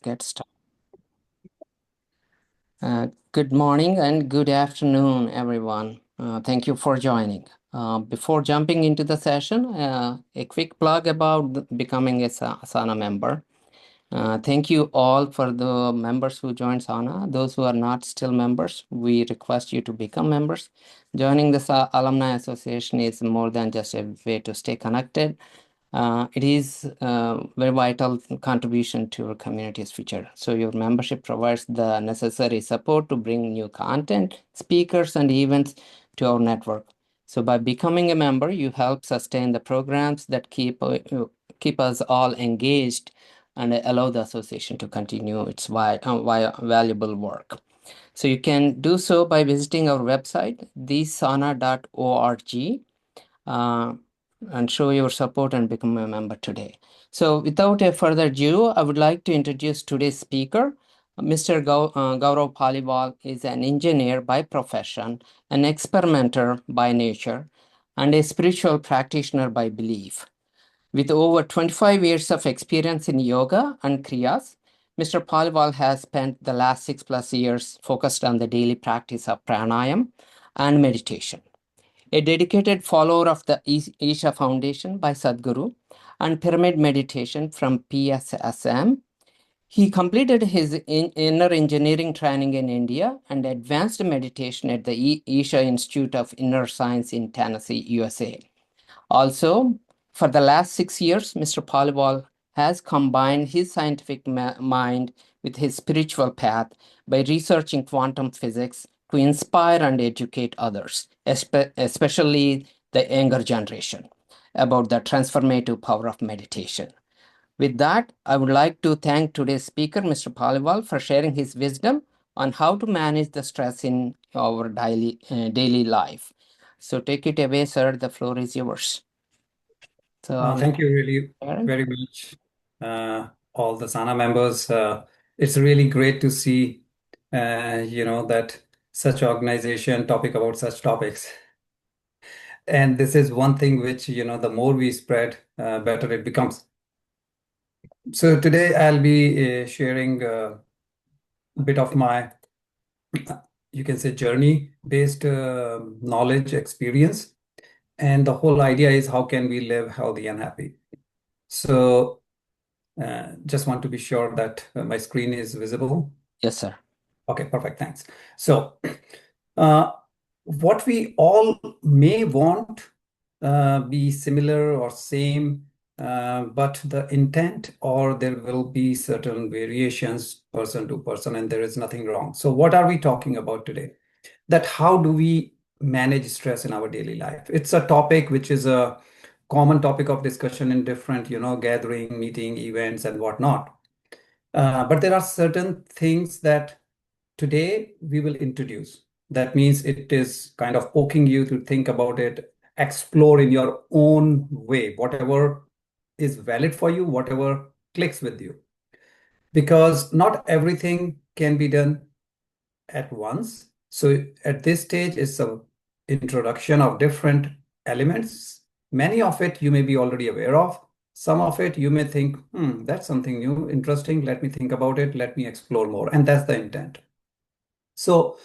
get started. Good morning and good afternoon, everyone. Thank you for joining. Before jumping into the session, a quick plug about becoming a SAANA member. Thank you all for the members who joined SAANA. Those who are not still members, we request you to become members. Joining the Alumni Association is more than just a way to stay connected. It is a very vital contribution to your community's future. So your membership provides the necessary support to bring new content, speakers, and events to our network. So by becoming a member, you help sustain the programs that keep us all engaged and allow the association to continue its valuable work. So you can do so by visiting our website, thesaana.org. And show your support and become a member today. So without a further ado, I would like to introduce today's speaker. Mr. Gaurav Paliwal is an engineer by profession, an experimenter by nature, and a spiritual practitioner by belief. With over 25 years of experience in yoga and kriyas, Mr. Paliwal has spent the last 6+ years focused on the daily practice of pranayam and meditation. A dedicated follower of the Isha Foundation by Sadhguru and pyramid meditation from PSSM, he completed his inner engineering training in India and advanced meditation at the Isha Institute of Inner Science in Tennessee, USA. Also, for the last 6 years, Mr. Paliwal has combined his scientific mind with his spiritual path by researching quantum physics to inspire and educate others, especially the younger generation, about the transformative power of meditation. With that, I would like to thank today's speaker, Mr. Paliwal, for sharing his wisdom on how to manage the stress in our daily life. So take it away, sir. The floor is yours. So Thank you really very much, all the SAANA members. It's really great to see, that such organization topic about such topics. And this is one thing which, the more we spread, better it becomes. So today I'll be sharing a bit of my, you can say, journey-based knowledge experience. And the whole idea is how can we live healthy and happy? So just want to be sure that my screen is visible. yes, sir. Okay, perfect. Thanks. So, what we all may want be similar or same, but the intent or there will be certain variations person to person, and there is nothing wrong. So, what are we talking about today? That how do we manage stress in our daily life? It's a topic which is a common topic of discussion in different, gathering, meeting, events, and whatnot. But there are certain things that today we will introduce. That means it is kind of poking you to think about it, explore in your own way, whatever is valid for you, whatever clicks with you. Because not everything can be done at once. So at this stage, it's an introduction of different elements. Many of it you may be already aware of. Some of it you may think, that's something new, interesting. Let me think about it. Let me explore more. And that's the intent. So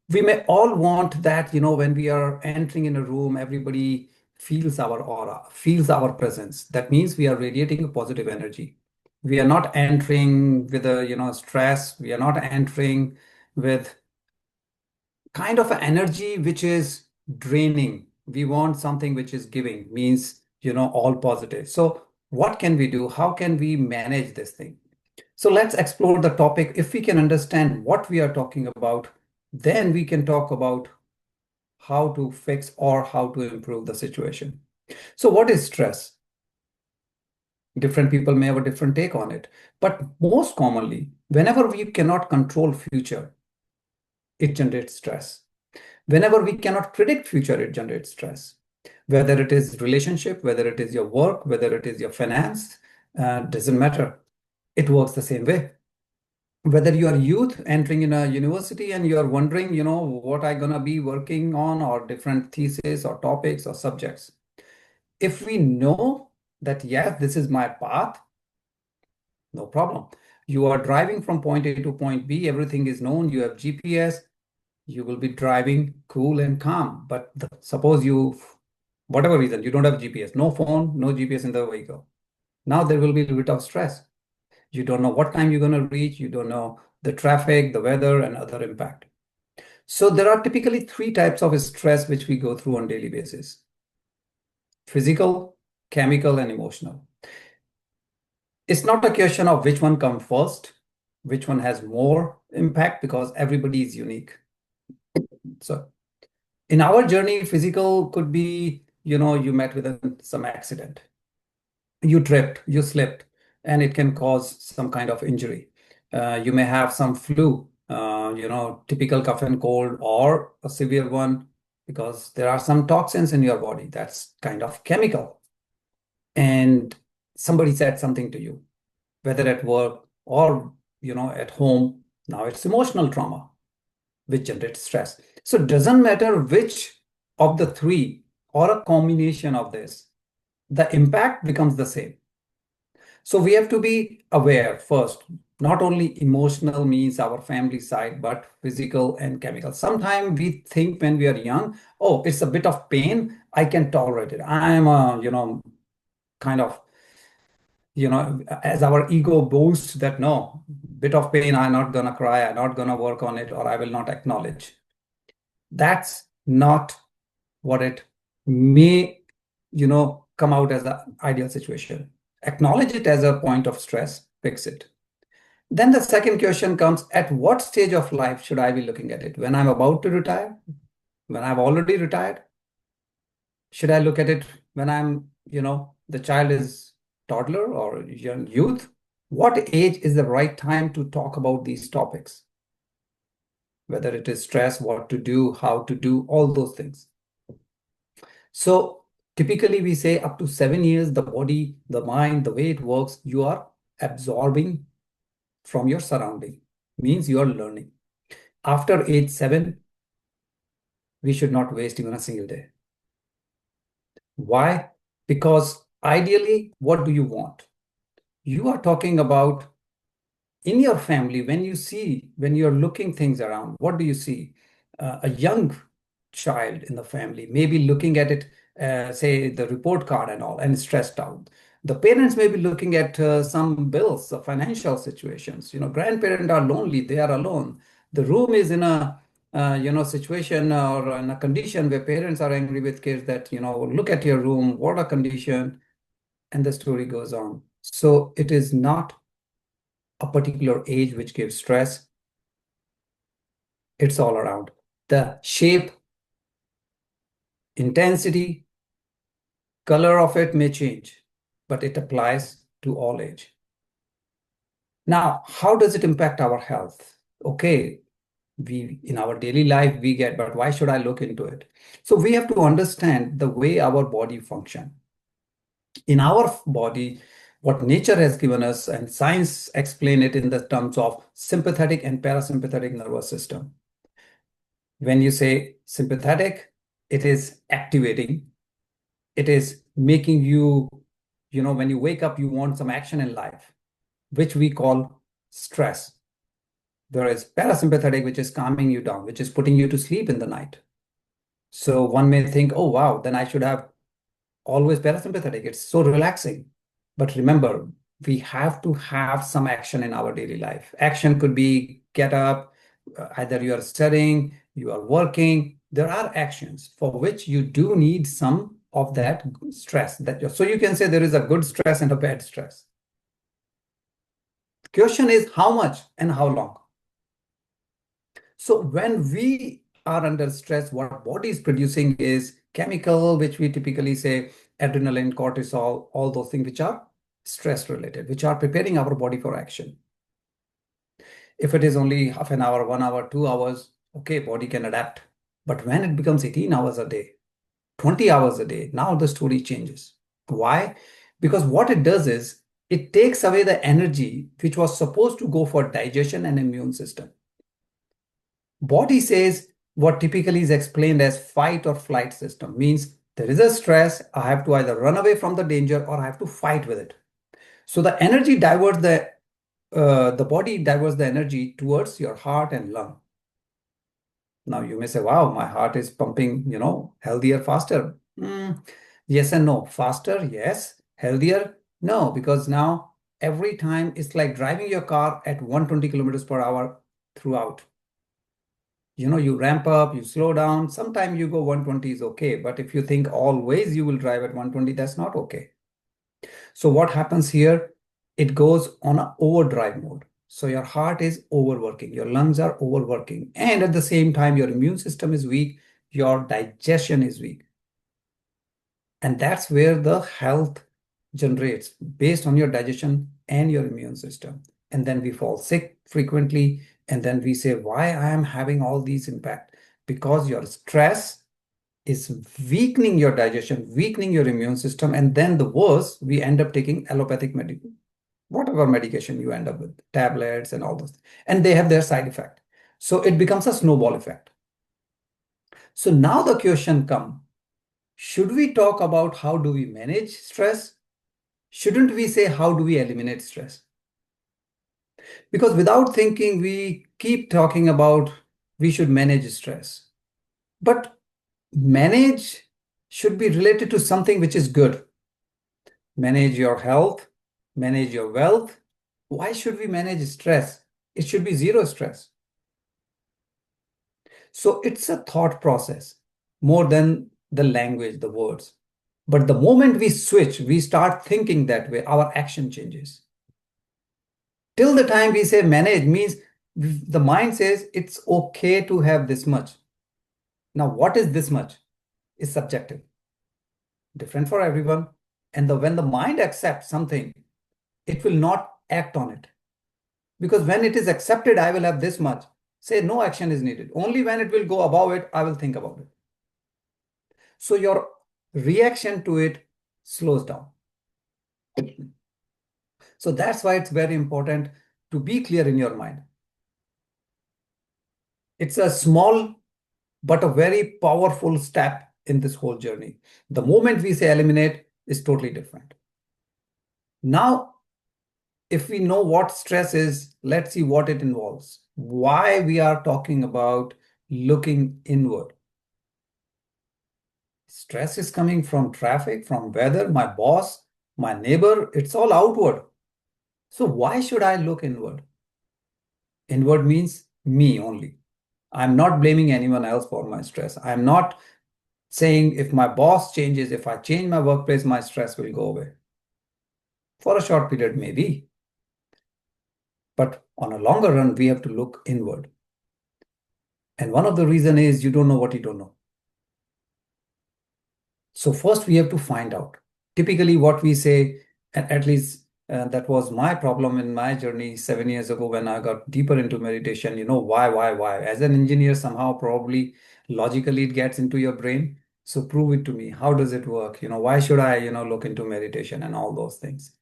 we may all want that, when we are entering in a room, everybody feels our aura, feels our presence. That means we are radiating a positive energy. We are not entering with a, stress. We are not entering with kind of an energy which is draining. We want something which is giving, means, all positive. So what can we do? How can we manage this thing? So let's explore the topic. If we can understand what we are talking about, then we can talk about how to fix or how to improve the situation. So what is stress? Different people may have a different take on it. But most commonly, whenever we cannot control future, it generates stress. Whenever we cannot predict future, it generates stress. Whether it is relationship, whether it is your work, whether it is your finance, doesn't matter. It works the same way. Whether you are youth entering in a university and you are wondering, what I gonna be working on or different thesis or topics or subjects. If we know that, yes, this is my path, no problem. You are driving from point A to point B, everything is known, you have GPS, you will be driving cool and calm. But suppose you, whatever reason, you don't have GPS, no phone, no GPS in the vehicle. Now there will be a little bit of stress. You don't know what time you're going to reach, you don't know the traffic, the weather, and other impact. So there are typically three types of stress which we go through on daily basis: physical, chemical, and emotional. It's not a question of which one comes first, which one has more impact, because everybody is unique. So in our journey, physical could be, you met with some accident, you tripped, you slipped, and it can cause some kind of injury. You may have some flu, typical cough and cold, or a severe one because there are some toxins in your body. That's kind of chemical. And somebody said something to you, whether at work or at home. Now it's emotional trauma, which generates stress. So it doesn't matter which of the three or a combination of this, the impact becomes the same. So we have to be aware first. Not only emotional means our family side, but physical and chemical. Sometimes we think when we are young, oh, it's a bit of pain, I can tolerate it. I'm a, kind of, as our ego boasts that no, bit of pain, I'm not gonna cry, I'm not gonna work on it, or I will not acknowledge. That's not what it may, come out as the ideal situation. Acknowledge it as a point of stress, fix it. Then the second question comes, at what stage of life should I be looking at it? When I'm about to retire? When I've already retired? Should I look at it when the child is toddler or young youth? What age is the right time to talk about these topics? Whether it is stress, what to do, how to do, all those things. So typically we say up to 7 years, the body, the mind, the way it works, you are absorbing from your surrounding, means you are learning. After age 7, we should not waste even a single day. Why? Because ideally, what do you want? You are talking about in your family, when you're looking things around, what do you see? A young child in the family, maybe looking at it, say the report card and all, and stressed out. The parents may be looking at some bills, financial situations. Grandparents are lonely, they are alone. The room is in a situation or in a condition where parents are angry with kids that, look at your room, what a condition, and the story goes on. So it is not a particular age which gives stress. It's all around. The shape, intensity, color of it may change, but it applies to all age. Now, how does it impact our health? Okay, we in our daily life we get, but why should I look into it? So we have to understand the way our body function. In our body, what nature has given us, and science explain it in the terms of sympathetic and parasympathetic nervous system. When you say sympathetic, it is activating. It is making you, when you wake up, you want some action in life, which we call stress. There is parasympathetic, which is calming you down, which is putting you to sleep in the night. So one may think, oh, wow, then I should have always parasympathetic. It's so relaxing. But remember, we have to have some action in our daily life. Action could be get up, either you are studying, you are working. There are actions for which you do need some of that stress. So you can say there is a good stress and a bad stress. The question is how much and how long. So when we are under stress, what body is producing is chemical, which we typically say adrenaline, cortisol, all those things which are stress related, which are preparing our body for action. If it is only half an hour, 1 hour, 2 hours, okay, body can adapt. But when it becomes 18 hours a day, 20 hours a day, now the story changes. Why? Because what it does is it takes away the energy which was supposed to go for digestion and immune system. Body says what typically is explained as fight or flight system, means there is a stress, I have to either run away from the danger or I have to fight with it. So the energy diverts the the body diverts the energy towards your heart and lung. Now you may say, wow, my heart is pumping, healthier, faster. Yes and no. Faster, yes. Healthier, no, because now every time it's like driving your car at 120 kilometers per hour throughout. You ramp up, you slow down. Sometimes you go 120 is okay, but if you think always you will drive at 120, that's not okay. So what happens here? It goes on an overdrive mode. So your heart is overworking, your lungs are overworking, and at the same time, your immune system is weak, your digestion is weak. And that's where the health generates based on your digestion and your immune system. And then we fall sick frequently. And then we say, why I am having all these impact? Because your stress is weakening your digestion, weakening your immune system. And then the worst, we end up taking allopathic medication, whatever medication you end up with, tablets and all those. And they have their side effect. So it becomes a snowball effect. So now the question comes, should we talk about how do we manage stress? Shouldn't we say how do we eliminate stress? Because without thinking, we keep talking about we should manage stress. But manage should be related to something which is good. Manage your health, manage your wealth. Why should we manage stress? It should be zero stress. So it's a thought process more than the language, the words. But the moment we switch, we start thinking that way, our action changes. Till the time we say manage means the mind says it's okay to have this much. Now, what is this much? Is subjective, different for everyone. And when the mind accepts something, it will not act on it. Because when it is accepted, I will have this much. Say no action is needed. Only when it will go above it, I will think about it. So your reaction to it slows down. So that's why it's very important to be clear in your mind. It's a small but a very powerful step in this whole journey. The moment we say eliminate is totally different. Now, if we know what stress is, let's see what it involves. Why we are talking about looking inward. Stress is coming from traffic, from weather, my boss, my neighbor, it's all outward. So why should I look inward? Inward means me only. I'm not blaming anyone else for my stress. I'm not saying if my boss changes, if I change my workplace, my stress will go away. For a short period, maybe. But on a longer run, we have to look inward. And one of the reason is you don't know what you don't know. So first we have to find out. Typically what we say, at least that was my problem in my journey 7 years ago when I got deeper into meditation, why? As an engineer, somehow probably logically it gets into your brain. So prove it to me. How does it work? Why should I, look into meditation and all those things?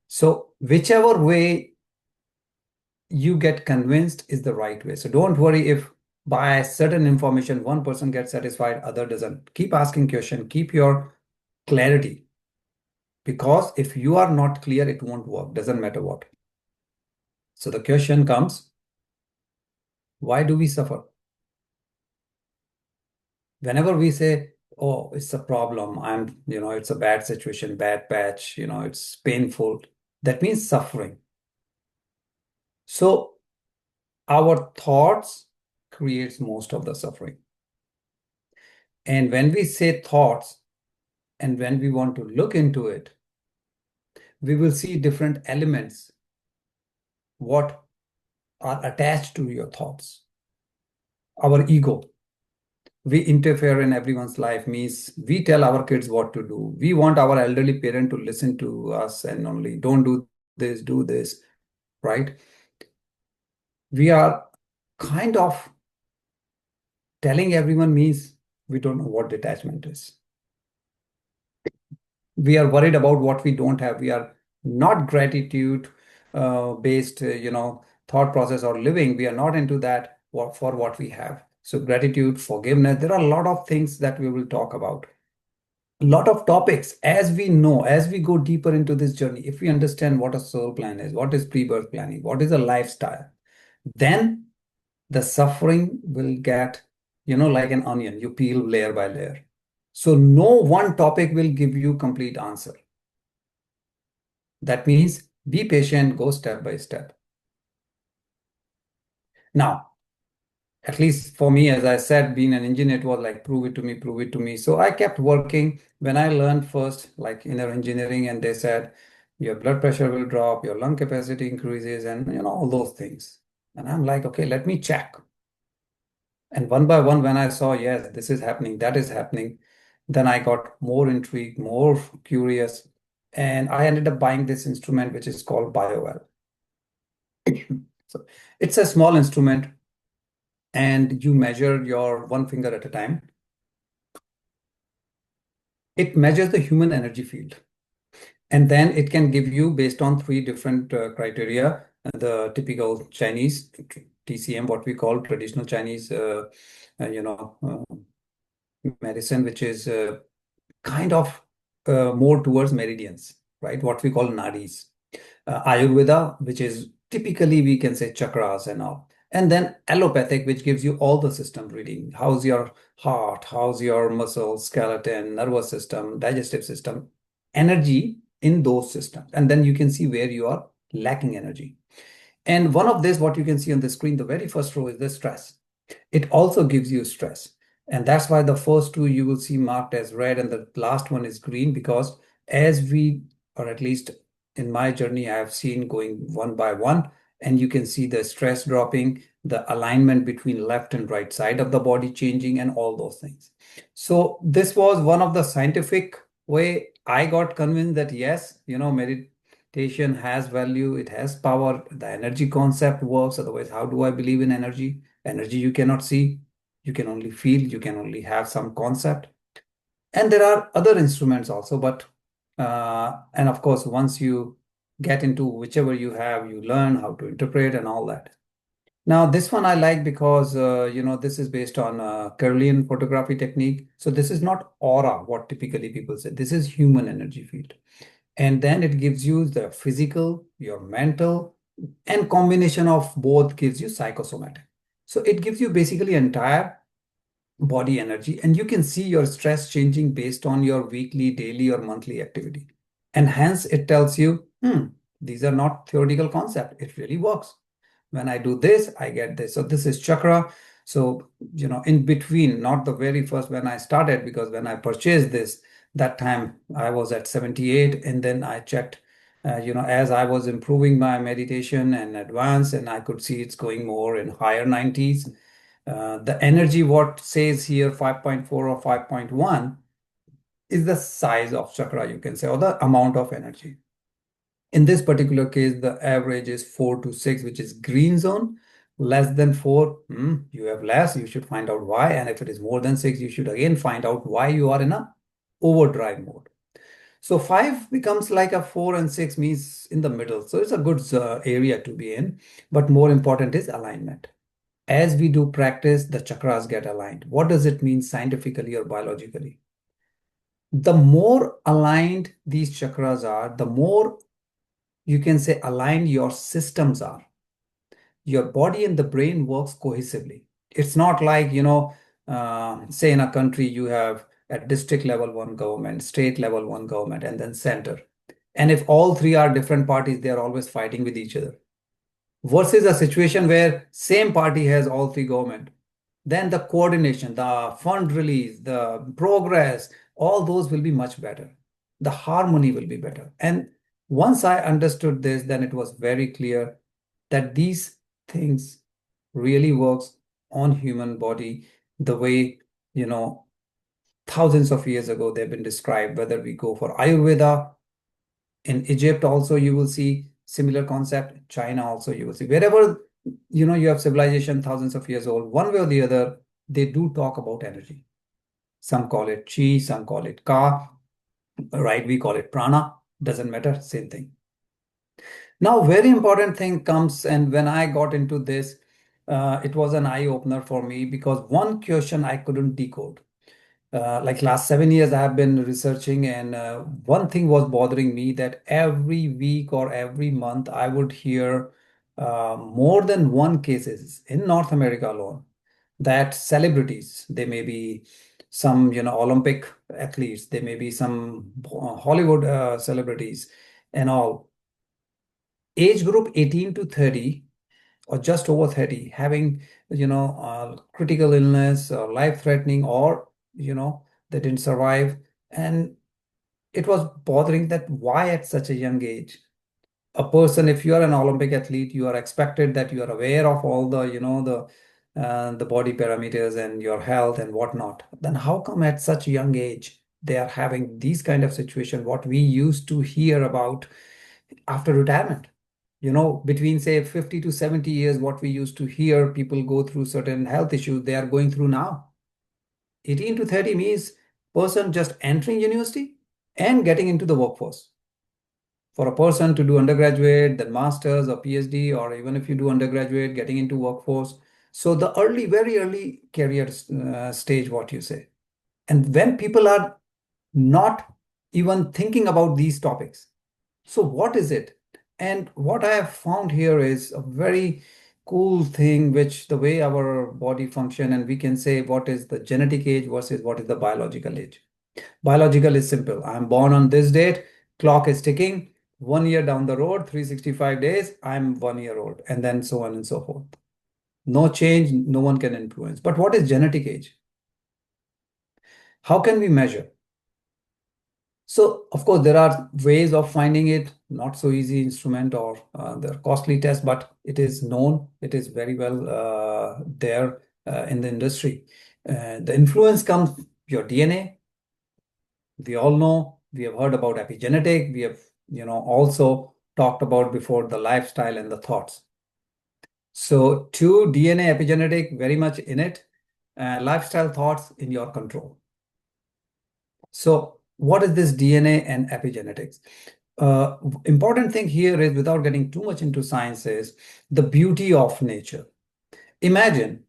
So whichever way you get convinced is the right way. So don't worry if by certain information one person gets satisfied, other doesn't. Keep asking question, keep your clarity. Because if you are not clear, it won't work, doesn't matter what. So the question comes, why do we suffer? Whenever we say, oh, it's a problem, it's a bad situation, bad patch, it's painful, that means suffering. So our thoughts creates most of the suffering. And when we say thoughts, and when we want to look into it, we will see different elements what are attached to your thoughts. Our ego. We interfere in everyone's life, means we tell our kids what to do. We want our elderly parent to listen to us and only don't do this, right? We are kind of telling everyone means we don't know what detachment is. We are worried about what we don't have. We are not gratitude based, thought process or living. We are not into that for what we have. So gratitude, forgiveness, there are a lot of things that we will talk about. A lot of topics, as we know, as we go deeper into this journey, if we understand what a soul plan is, what is pre-birth planning, what is a lifestyle, then the suffering will get, like an onion, you peel layer by layer. So no one topic will give you complete answer. That means be patient, go step by step. Now, at least for me, as I said, being an engineer, it was like, prove it to me, prove it to me. So I kept working. When I learned first, like inner engineering, and they said, your blood pressure will drop, your lung capacity increases, and all those things. And I'm like, okay, let me check. And one by one, when I saw, yes, this is happening, that is happening, then I got more intrigued, more curious. And I ended up buying this instrument, which is called BioWell. So it's a small instrument, and you measure your one finger at a time. It measures the human energy field. And then it can give you, based on three different criteria, the typical Chinese TCM, what we call traditional Chinese, medicine, which is kind of more towards meridians, right? What we call nadis. Ayurveda, which is typically we can say chakras and all. And then allopathic, which gives you all the system reading. How's your heart? How's your muscles, skeleton, nervous system, digestive system, energy in those systems. And then you can see where you are lacking energy. And one of this, what you can see on the screen, the very first row is the stress. It also gives you stress. And that's why the first two you will see marked as red and the last one is green, because as we, or at least in my journey, I have seen going one by one, and you can see the stress dropping, the alignment between left and right side of the body changing, and all those things. So this was one of the scientific way I got convinced that yes, meditation has value, it has power, the energy concept works. Otherwise, how do I believe in energy? Energy you cannot see, you can only feel, you can only have some concept. And there are other instruments also, but and of course, once you get into whichever you have, you learn how to interpret and all that. Now, this one I like because this is based on Kirlian photography technique. So this is not aura, what typically people say. This is human energy field. And then it gives you the physical, your mental, and combination of both gives you psychosomatic. So it gives you basically entire body energy, and you can see your stress changing based on your weekly, daily, or monthly activity. And hence it tells you, these are not theoretical concept. It really works. When I do this, I get this. So this is chakra. So, in between, not the very first when I started, because when I purchased this, that time I was at 78. And then I checked, as I was improving my meditation and advance, and I could see it's going more in higher 90s. The energy, what says here 5.4 or 5.1, is the size of chakra, you can say, or the amount of energy. In this particular case, the average is 4 to 6, which is green zone. Less than 4, you have less. You should find out why. And if it is more than 6, you should again find out why you are in a overdrive mode. So 5 becomes like a 4, and 6 means in the middle. So it's a good area to be in. But more important is alignment. As we do practice, the chakras get aligned. What does it mean scientifically or biologically? The more aligned these chakras are, the more, you can say, aligned your systems are. Your body and the brain works cohesively. It's not like, say in a country you have at district level one government, state level one government, and then center. And if all three are different parties, they are always fighting with each other. Versus a situation where same party has all three government, then the coordination, the fund release, the progress, all those will be much better. The harmony will be better. And once I understood this, then it was very clear that these things really works on human body the way, thousands of years ago they've been described. Whether we go for Ayurveda, in Egypt also you will see similar concept, China also you will see. Wherever, you have civilization thousands of years old, one way or the other, they do talk about energy. Some call it chi, some call it ka, right? We call it prana, doesn't matter, same thing. Now, very important thing comes, and when I got into this, it was an eye opener for me, because one question I couldn't decode. Like last 7 years, I have been researching, and one thing was bothering me that every week or every month, I would hear more than one cases in North America alone that celebrities, they may be some, Olympic athletes, they may be some Hollywood celebrities and all, age group 18 to 30 or just over 30, having, critical illness or life threatening, or, they didn't survive. And it was bothering that why at such a young age? A person, if you are an Olympic athlete, you are expected that you are aware of all the, the body parameters and your health and whatnot. Then how come at such a young age they are having these kind of situation, what we used to hear about after retirement? Between say 50 to 70 years, what we used to hear people go through certain health issues, they are going through now. 18 to 30 means person just entering university and getting into the workforce. For a person to do undergraduate, then master's or PhD, or even if you do undergraduate, getting into workforce. So the early, very early career stage, what you say. And when people are not even thinking about these topics, so what is it? And what I have found here is a very cool thing, which the way our body function, and we can say what is the genetic age versus what is the biological age. Biological is simple. I'm born on this date, clock is ticking, 1 year down the road, 365 days, I'm 1 year old, and then so on and so forth. No change, no one can influence. But what is genetic age? How can we measure? So, of course, there are ways of finding it, not so easy instrument, or there are costly tests, but it is known, it is very well there in the industry. The influence comes your DNA. We all know, we have heard about epigenetic. We have, also talked about before the lifestyle and the thoughts. So, two, DNA, epigenetic, very much in it. Lifestyle, thoughts in your control. So, what is this DNA and epigenetics? Important thing here is, without getting too much into science, is the beauty of nature. Imagine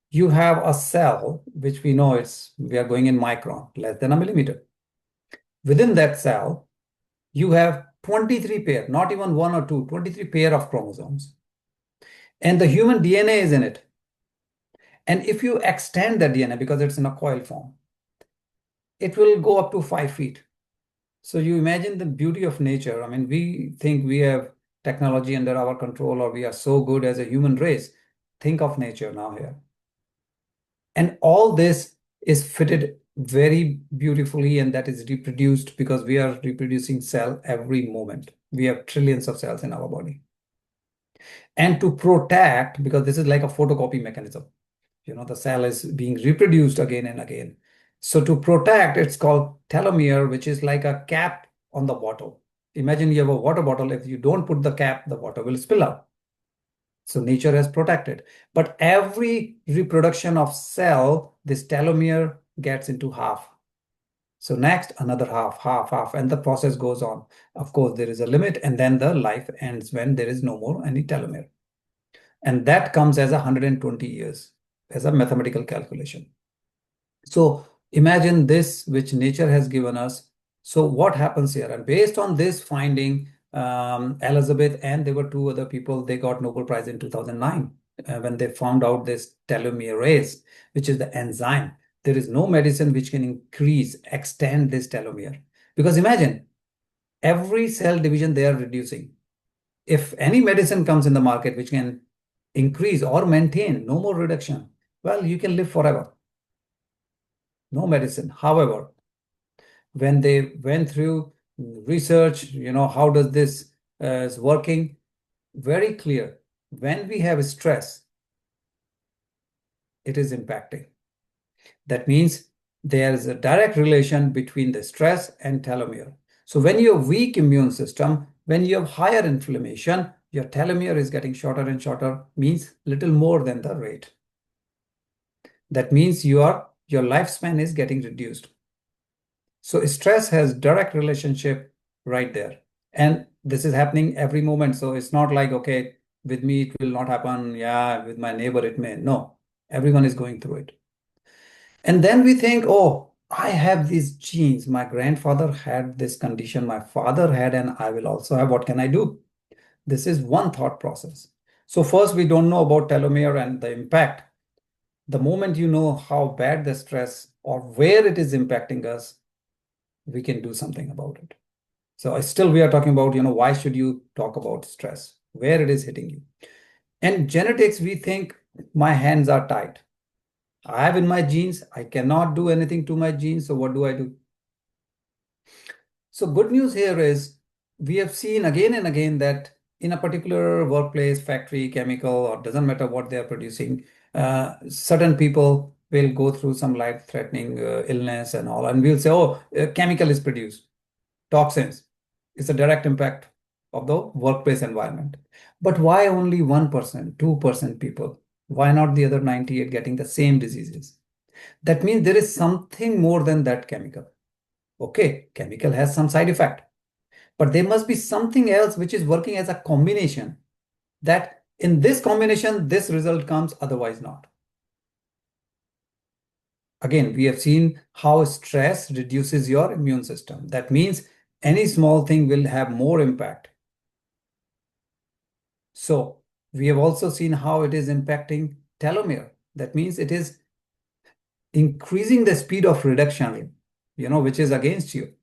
you have a cell, which we are going in micron, less than a millimeter. Within that cell, you have 23 pair, not even one or two, 23 pair of chromosomes. And the human DNA is in it. And if you extend the DNA, because it's in a coil form, it will go up to 5 feet. So you imagine the beauty of nature. I mean, we think we have technology under our control, or we are so good as a human race. Think of nature now here. And all this is fitted very beautifully, and that is reproduced because we are reproducing cell every moment. We have trillions of cells in our body. And to protect, because this is like a photocopy mechanism, the cell is being reproduced again and again. So to protect, it's called telomere, which is like a cap on the bottle. Imagine you have a water bottle. If you don't put the cap, the water will spill out. So nature has protected. But every reproduction of cell, this telomere gets into half. So next, another half, half, half, and the process goes on. Of course, there is a limit, and then the life ends when there is no more any telomere. And that comes as 120 years as a mathematical calculation. So imagine this, which nature has given us. So what happens here? And based on this finding, Elizabeth and there were two other people, they got Nobel Prize in 2009 when they found out this telomerase, which is the enzyme. There is no medicine which can extend this telomere. Because imagine, every cell division they are reducing. If any medicine comes in the market which can increase or maintain, no more reduction, well, you can live forever. No medicine. However, when they went through research, how does this is working? Very clear. When we have stress, it is impacting. That means there is a direct relation between the stress and telomere. So when you have weak immune system, when you have higher inflammation, your telomere is getting shorter and shorter, means little more than the rate. That means your lifespan is getting reduced. So stress has direct relationship right there. And this is happening every moment. So it's not like, okay, with me it will not happen. Yeah, with my neighbor it may. No, everyone is going through it. And then we think, oh, I have these genes. My grandfather had this condition, my father had, and I will also have. What can I do? This is one thought process. So, first, we don't know about telomere and the impact. The moment you know how bad the stress or where it is impacting us, we can do something about it. So, still, we are talking about, why should you talk about stress, where it is hitting you? And genetics, we think my hands are tied. I have in my genes, I cannot do anything to my genes. So, what do I do? So good news here is we have seen again and again that in a particular workplace, factory, chemical, or doesn't matter what they are producing, certain people will go through some life-threatening illness and all, and we'll say, oh, a chemical is produced, toxins. It's a direct impact of the workplace environment. But why only 1%, 2% people? Why not the other 98 getting the same diseases? That means there is something more than that chemical. Okay, chemical has some side effect, but there must be something else which is working as a combination that in this combination, this result comes, otherwise not. Again, we have seen how stress reduces your immune system. That means any small thing will have more impact. So we have also seen how it is impacting telomere. That means it is increasing the speed of reduction, which is against you.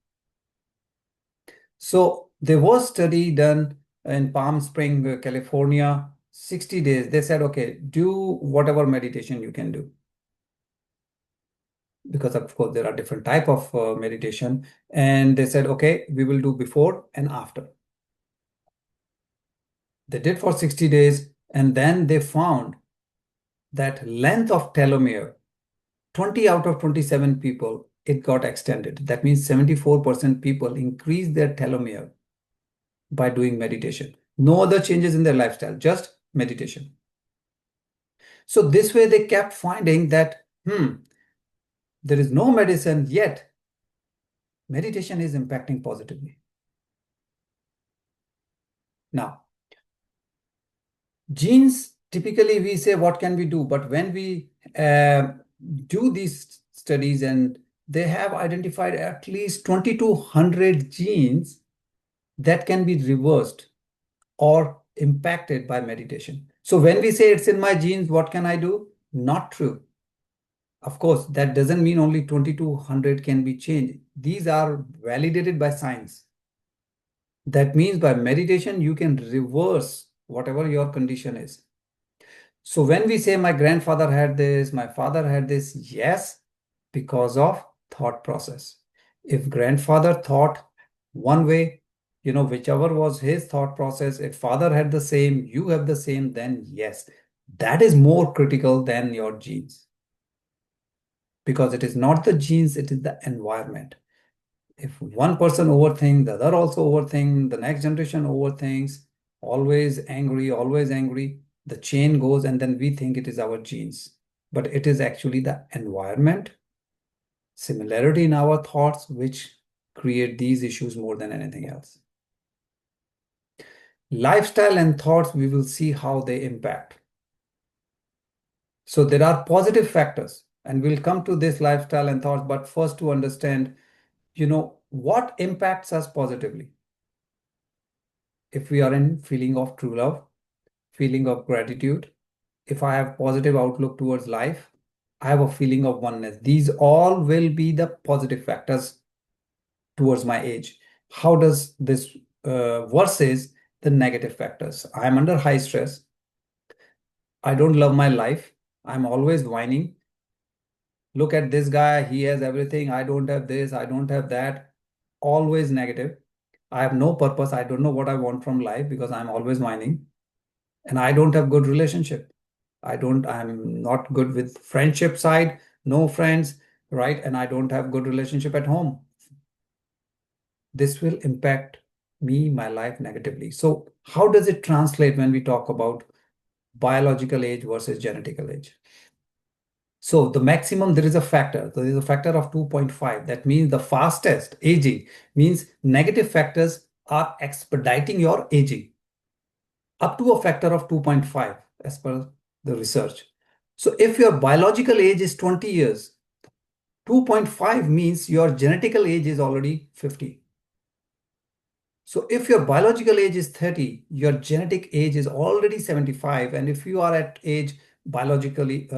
So there was study done in Palm Spring, California, 60 days. They said, okay, do whatever meditation you can do. Because of course there are different type of meditation. And they said, okay, we will do before and after. They did for 60 days. And then they found that length of telomere, 20 out of 27 people, it got extended. That means 74% people increased their telomere by doing meditation. No other changes in their lifestyle, just meditation. So this way they kept finding that, there is no medicine yet. Meditation is impacting positively. Now, genes, typically we say, what can we do? But when we do these studies and they have identified at least 2,200 genes that can be reversed or impacted by meditation. So when we say it's in my genes, what can I do? Not true. Of course, that doesn't mean only 2,200 can be changed. These are validated by science. That means by meditation, you can reverse whatever your condition is. So when we say my grandfather had this, my father had this, yes, because of thought process. If grandfather thought one way, whichever was his thought process, if father had the same, you have the same, then yes, that is more critical than your genes. Because it is not the genes, it is the environment. If one person overthinks, the other also overthinks, the next generation overthinks, always angry, the chain goes, and then we think it is our genes. But it is actually the environment, similarity in our thoughts, which create these issues more than anything else. Lifestyle and thoughts, we will see how they impact. So there are positive factors, and we'll come to this lifestyle and thoughts, but first to understand, what impacts us positively. If we are in feeling of true love, feeling of gratitude, if I have positive outlook towards life, I have a feeling of oneness. These all will be the positive factors towards my age. How does this versus the negative factors? I am under high stress. I don't love my life. I'm always whining. Look at this guy. He has everything. I don't have this. I don't have that. Always negative. I have no purpose. I don't know what I want from life because I'm always whining. And I don't have good relationship. I'm not good with friendship side, no friends, right? And I don't have good relationship at home. This will impact me, my life negatively. So how does it translate when we talk about biological age versus genetical age? So the maximum, there is a factor. So there is a factor of 2.5. That means the fastest aging means negative factors are expediting your aging up to a factor of 2.5 as per the research. So if your biological age is 20 years, 2.5 means your genetical age is already 50. So if your biological age is 30, your genetic age is already 75. And if you are at age biologically,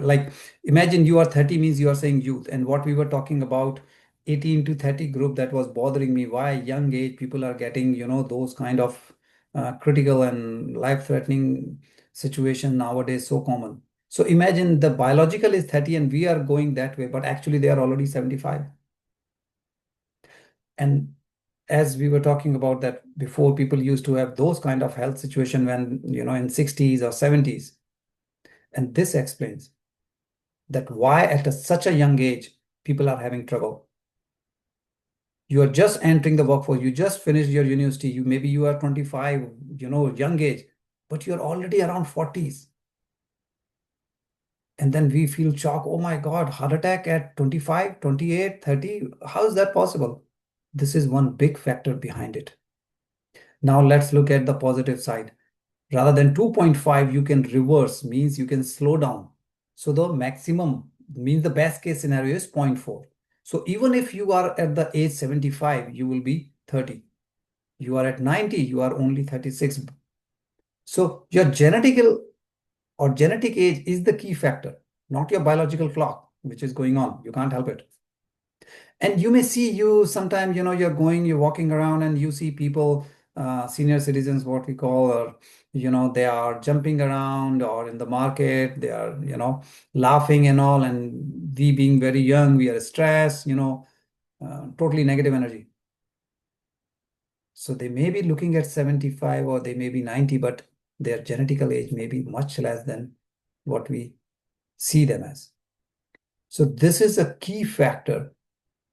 like imagine you are 30 means you are saying youth. And what we were talking about, 18 to 30 group, that was bothering me. Why young age people are getting, those kind of critical and life-threatening situation nowadays so common. So imagine the biological is 30 and we are going that way, but actually they are already 75. And as we were talking about that before, people used to have those kind of health situation when, in 60s or 70s. And this explains that why at such a young age, people are having trouble. You are just entering the workforce. You just finished your university. Maybe you are 25, young age, but you're already around 40s. And then we feel shock. Oh my God, heart attack at 25, 28, 30. How is that possible? This is one big factor behind it. Now let's look at the positive side. Rather than 2.5, you can reverse, means you can slow down. So the maximum means the best case scenario is zero point 0.4. So even if you are at the age 75, you will be 30. You are at 90, you are only 36. So your genetical or genetic age is the key factor, not your biological clock, which is going on. You can't help it. And you may see you sometimes, you're walking around and you see people, senior citizens, what we call, or, they are jumping around or in the market, they are, laughing and all. And we being very young, we are stressed, totally negative energy. So they may be looking at 75 or they may be 90, but their genetical age may be much less than what we see them as. So this is a key factor.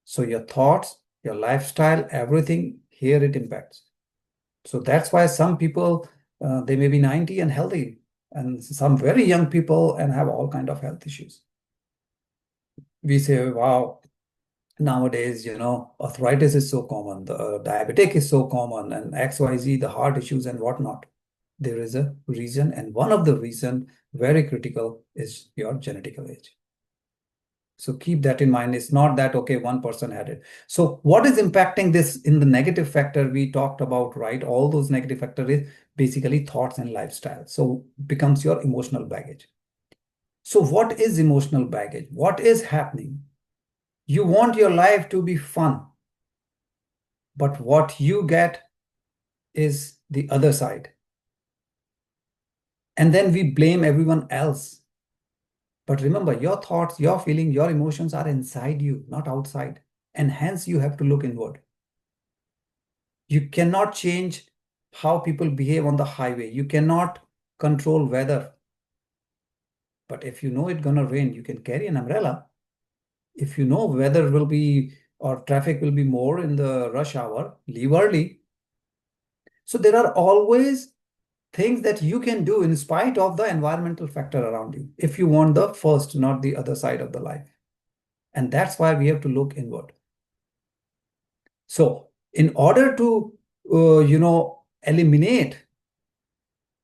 So your thoughts, your lifestyle, everything here it impacts. So that's why some people, they may be 90 and healthy, and some very young people and have all kind of health issues. We say, wow, nowadays, arthritis is so common, the diabetic is so common, and XYZ, the heart issues and whatnot. There is a reason, and one of the reason, very critical, is your genetical age. So keep that in mind. It's not that, okay, one person had it. So what is impacting this in the negative factor we talked about, right? All those negative factors is basically thoughts and lifestyle. So becomes your emotional baggage. So what is emotional baggage? What is happening? You want your life to be fun, but what you get is the other side. And then we blame everyone else. But remember, your thoughts, your feeling, your emotions are inside you, not outside. And hence you have to look inward. You cannot change how people behave on the highway. You cannot control weather. But if you know it's gonna rain, you can carry an umbrella. If you know weather will be or traffic will be more in the rush hour, leave early. So there are always things that you can do in spite of the environmental factor around you, if you want the first, not the other side of the life. And that's why we have to look inward. So in order to, eliminate,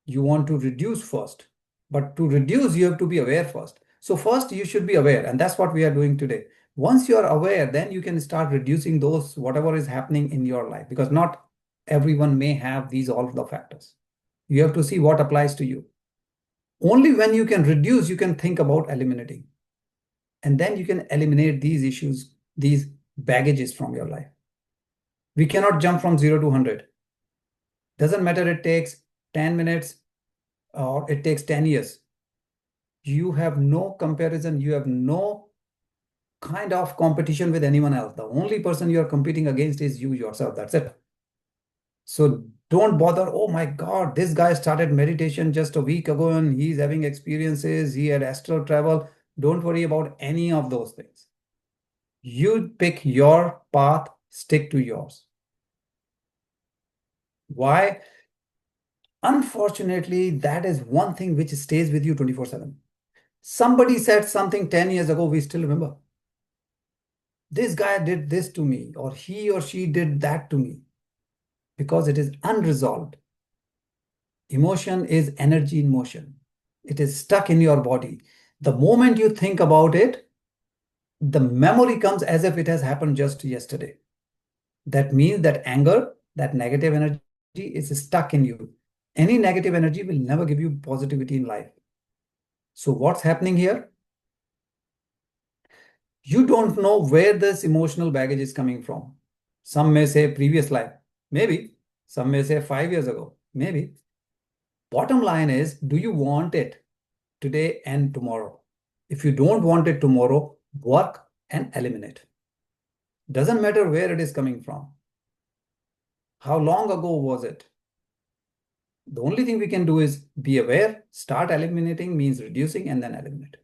you want to reduce first. But to reduce, you have to be aware first. So first, you should be aware. And that's what we are doing today. Once you are aware, then you can start reducing those, whatever is happening in your life, because not everyone may have these all of the factors. You have to see what applies to you. Only when you can reduce, you can think about eliminating. And then you can eliminate these issues, these baggages from your life. We cannot jump from 0 to 100. Doesn't matter, it takes 10 minutes or it takes 10 years. You have no comparison. You have no kind of competition with anyone else. The only person you are competing against is you yourself. That's it. So don't bother. Oh my God, this guy started meditation just a week ago and he's having experiences. He had astral travel. Don't worry about any of those things. You pick your path, stick to yours. Why? Unfortunately, that is one thing which stays with you 24/7. Somebody said something 10 years ago, we still remember. This guy did this to me, or he or she did that to me, because it is unresolved. Emotion is energy in motion. It is stuck in your body. The moment you think about it, the memory comes as if it has happened just yesterday. That means that anger, that negative energy is stuck in you. Any negative energy will never give you positivity in life. So what's happening here? You don't know where this emotional baggage is coming from. Some may say previous life, maybe. Some may say 5 years ago, maybe. Bottom line is, do you want it today and tomorrow? If you don't want it tomorrow, work and eliminate. Doesn't matter where it is coming from. How long ago was it? The only thing we can do is be aware, start eliminating means reducing and then eliminate.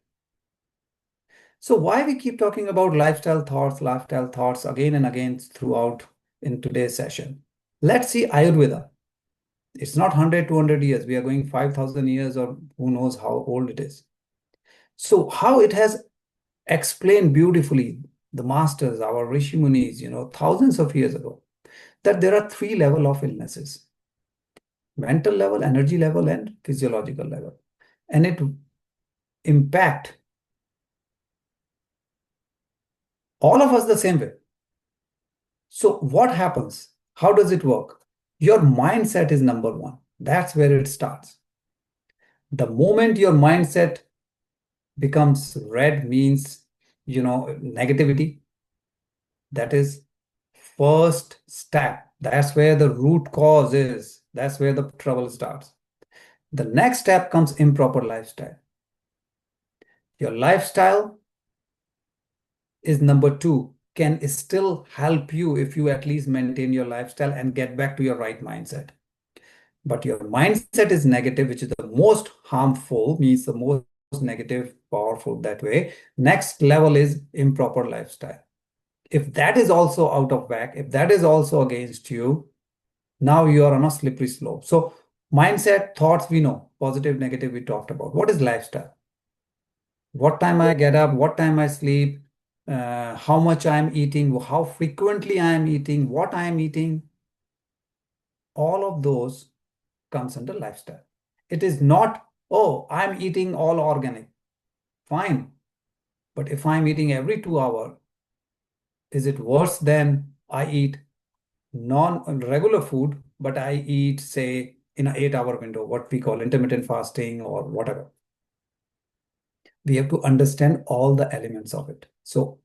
So why we keep talking about lifestyle thoughts again and again throughout in today's session? Let's see Ayurveda. It's not 100, 200 years. We are going 5,000 years or who knows how old it is. So how it has explained beautifully, the masters, our Rishi Munis, thousands of years ago, that there are three levels of illnesses: mental level, energy level, and physiological level. And it impact all of us the same way. So what happens? How does it work? Your mindset is number one. That's where it starts. The moment your mindset becomes red, means, negativity, that is first step. That's where the root cause is. That's where the trouble starts. The next step comes improper lifestyle. Your lifestyle is number two, can still help you if you at least maintain your lifestyle and get back to your right mindset. But your mindset is negative, which is the most harmful, means the most negative, powerful that way. Next level is improper lifestyle. If that is also out of whack, if that is also against you, now you are on a slippery slope. So mindset, thoughts, we know, positive, negative, we talked about. What is lifestyle? What time I get up, what time I sleep, how much I'm eating, how frequently I'm eating, what I'm eating, all of those comes under lifestyle. It is not, oh, I'm eating all organic. Fine. But if I'm eating every 2 hours, is it worse than I eat non-regular food, but I eat, say, in an 8-hour window, what we call intermittent fasting or whatever? We have to understand all the elements of it. So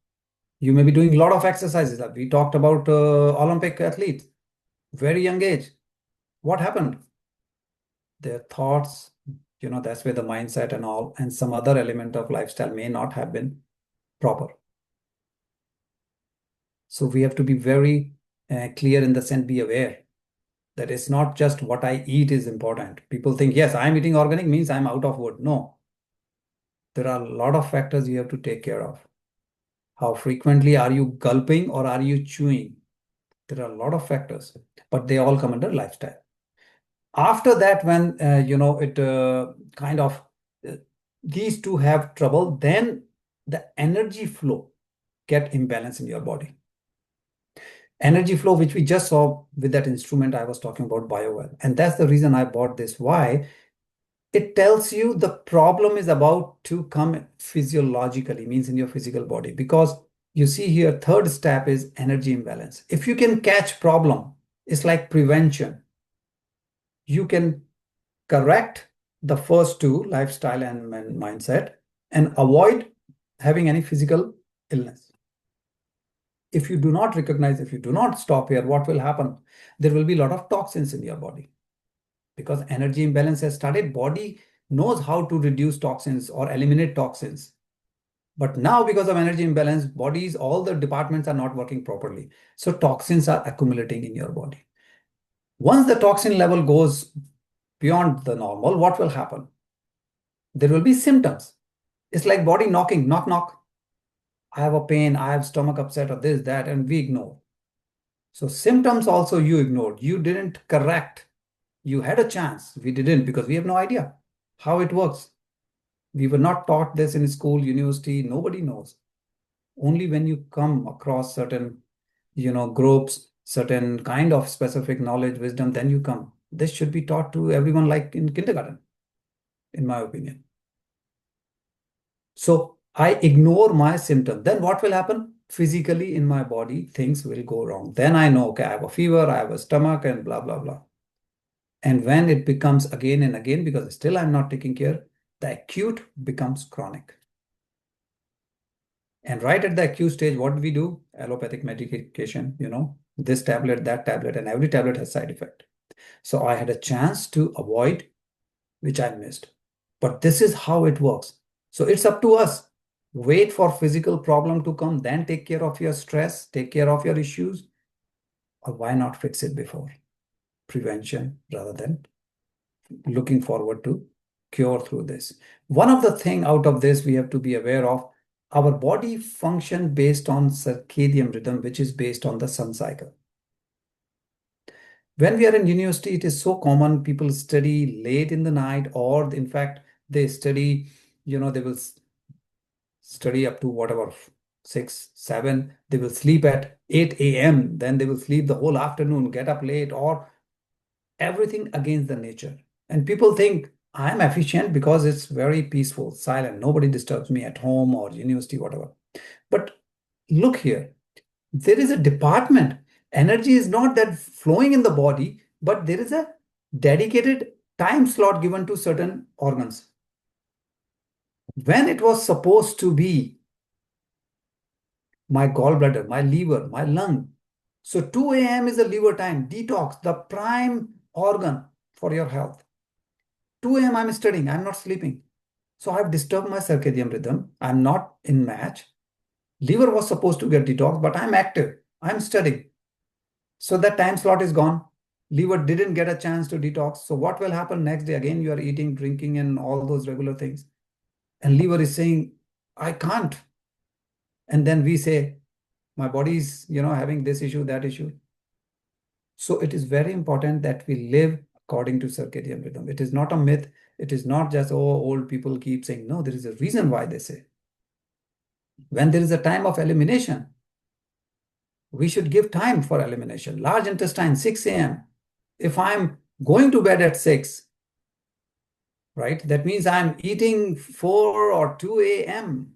you may be doing a lot of exercises. We talked about Olympic athletes, very young age. What happened? Their thoughts, that's where the mindset and all, and some other element of lifestyle may not have been proper. So we have to be very clear in the sense, be aware that it's not just what I eat is important. People think, yes, I'm eating organic means I'm out of wood. No, there are a lot of factors you have to take care of. How frequently are you gulping or are you chewing? There are a lot of factors, but they all come under lifestyle. After that, when it kind of uh, these two have trouble, then the energy flow get imbalance in your body. Energy flow, which we just saw with that instrument I was talking about, Biowell. And that's the reason I bought this. Why? It tells you the problem is about to come physiologically, means in your physical body. Because you see here, third step is energy imbalance. If you can catch problem, it's like prevention. You can correct the first two, lifestyle and mindset, and avoid having any physical illness. If you do not recognize, if you do not stop here, what will happen? There will be a lot of toxins in your body. Because energy imbalance has started, body knows how to reduce toxins or eliminate toxins. But now, because of energy imbalance, bodies, all the departments are not working properly. So toxins are accumulating in your body. Once the toxin level goes beyond the normal, what will happen? There will be symptoms. It's like body knocking, knock, knock. I have a pain, I have stomach upset or this, that, and we ignore. So symptoms also you ignored. You didn't correct. You had a chance. We didn't because we have no idea how it works. We were not taught this in school, university. Nobody knows. Only when you come across certain, groups, certain kind of specific knowledge, wisdom, then you come. This should be taught to everyone like in kindergarten, in my opinion. So I ignore my symptom, then what will happen? Physically in my body, things will go wrong. Then I know, okay, I have a fever, I have a stomach, and blah, blah, blah. And when it becomes again and again, because still I'm not taking care, the acute becomes chronic. And right at the acute stage, what do we do? Allopathic medication, this tablet, that tablet, and every tablet has side effect. So I had a chance to avoid, which I missed. But this is how it works. So it's up to us. Wait for physical problem to come, then take care of your stress, take care of your issues, or why not fix it before? Prevention rather than looking forward to cure through this. One of the thing out of this we have to be aware of, our body function based on circadian rhythm, which is based on the sun cycle. When we are in university, it is so common people study late in the night, or in fact, they study, they will study up to whatever, 6, 7, they will sleep at 8 a.m., then they will sleep the whole afternoon, get up late, or everything against the nature. And people think I'm efficient because it's very peaceful, silent, nobody disturbs me at home or university, whatever. But look here, there is a department. Energy is not that flowing in the body, but there is a dedicated time slot given to certain organs. When it was supposed to be my gallbladder, my liver, my lung. So 2 a.m. is the liver time, detox, the prime organ for your health. 2 a.m. I'm studying, I'm not sleeping. So I've disturbed my circadian rhythm. I'm not in match. Liver was supposed to get detox, but I'm active. I'm studying. So that time slot is gone. Liver didn't get a chance to detox. So what will happen next day? Again, you are eating, drinking, and all those regular things. And liver is saying, I can't. And then we say, my body is, having this issue, that issue. So it is very important that we live according to circadian rhythm. It is not a myth. It is not just, oh, old people keep saying, no, there is a reason why they say. When there is a time of elimination, we should give time for elimination. Large intestine, 6 a.m. If I'm going to bed at 6, right, that means I'm eating 4 or 2 a.m.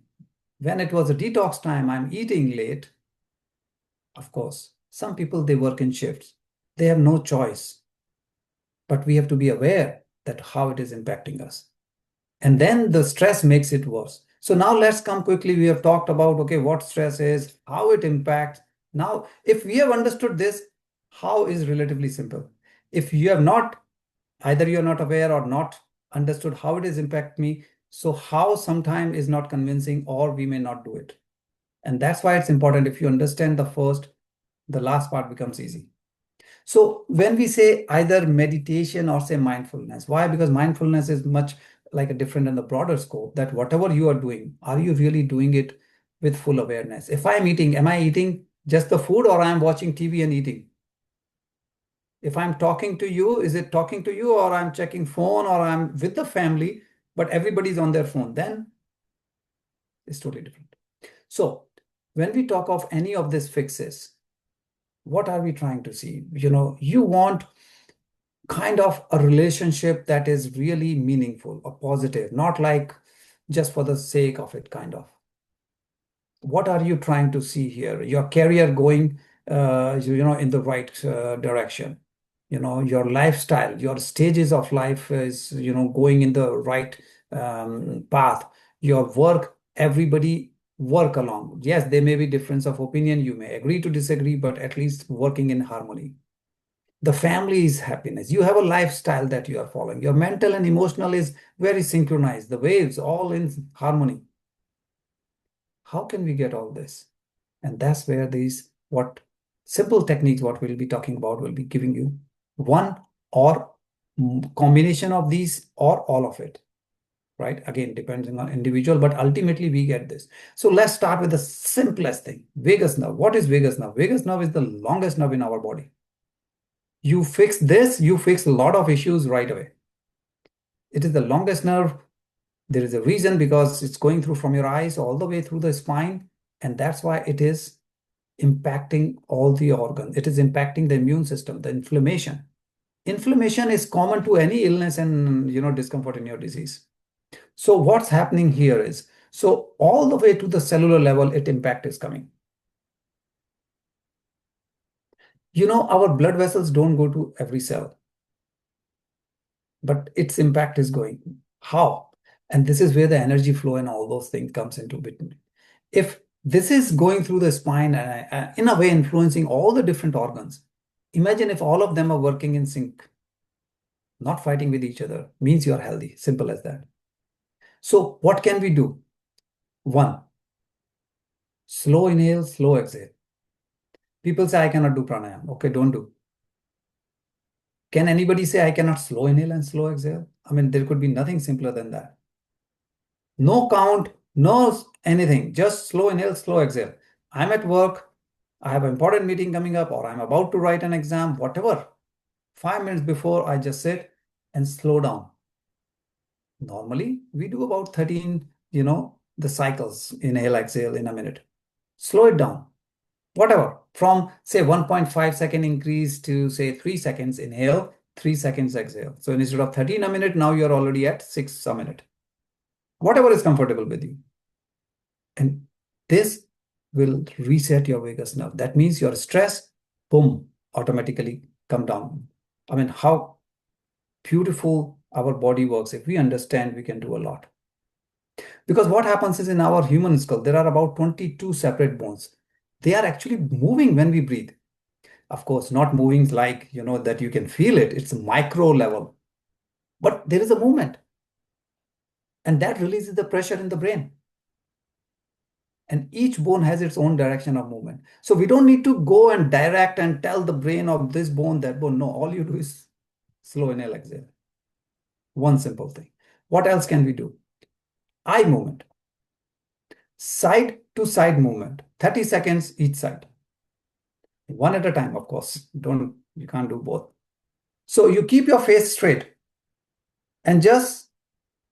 When it was a detox time, I'm eating late. Of course, some people, they work in shifts. They have no choice. But we have to be aware that how it is impacting us. And then the stress makes it worse. So now let's come quickly. We have talked about, okay, what stress is, how it impacts. Now, if we have understood this, how is relatively simple. If you have not, either you're not aware or not understood how it is impact me, so how sometime is not convincing, or we may not do it. And that's why it's important. If you understand the first, the last part becomes easy. So when we say either meditation or say mindfulness, why? Because mindfulness is much like a different and the broader scope, that whatever you are doing, are you really doing it with full awareness? If I'm eating, am I eating just the food, or I'm watching TV and eating? If I'm talking to you, is it talking to you, or I'm checking phone, or I'm with the family, but everybody's on their phone? Then it's totally different. So when we talk of any of these fixes, what are we trying to see? You want kind of a relationship that is really meaningful or positive, not like just for the sake of it, kind of. What are you trying to see here? Your career going, in the right direction. Your lifestyle, your stages of life is, going in the right path. Your work, everybody work along. Yes, there may be difference of opinion. You may agree to disagree, but at least working in harmony. The family is happiness. You have a lifestyle that you are following. Your mental and emotional is very synchronized. The waves all in harmony. How can we get all this? And that's where these what simple techniques, what we'll be talking about, will be giving you one or combination of these or all of it. Right? Again, depending on individual, but ultimately we get this. So let's start with the simplest thing. Vagus nerve. What is vagus nerve? Vagus nerve is the longest nerve in our body. You fix this, you fix a lot of issues right away. It is the longest nerve. There is a reason, because it's going through from your eyes all the way through the spine. And that's why it is impacting all the organs. It is impacting the immune system, the inflammation. Inflammation is common to any illness and discomfort in your disease. So what's happening here is, So all the way to the cellular level, its impact is coming. Our blood vessels don't go to every cell, but its impact is going. How? And this is where the energy flow and all those things comes into between. If this is going through the spine and in a way influencing all the different organs, imagine if all of them are working in sync, not fighting with each other, means you're healthy. Simple as that. So what can we do? One, slow inhale, slow exhale. People say, I cannot do pranayama. Okay, don't do. Can anybody say, I cannot slow inhale and slow exhale? I mean, there could be nothing simpler than that. No count, no anything, just slow inhale, slow exhale. I'm at work, I have an important meeting coming up, or I'm about to write an exam, whatever. 5 minutes before, I just sit and slow down. Normally, we do about 13, the cycles, inhale, exhale in a minute. Slow it down. Whatever, from say 1.5 second increase to say 3 seconds inhale, 3 seconds exhale. So instead of 13 a minute, now you're already at 6 a minute. Whatever is comfortable with you. And this will reset your vagus nerve. That means your stress, boom, automatically come down. I mean, how beautiful our body works. If we understand, we can do a lot. Because what happens is in our human skull, there are about 22 separate bones. They are actually moving when we breathe. Of course, not moving like, that you can feel it. It's a micro level. But there is a movement. And that releases the pressure in the brain. And each bone has its own direction of movement. So we don't need to go and direct and tell the brain of this bone, that bone. No, all you do is slow inhale, exhale. One simple thing. What else can we do? Eye movement. Side to side movement. 30 seconds each side. One at a time, of course. You can't do both. So you keep your face straight and just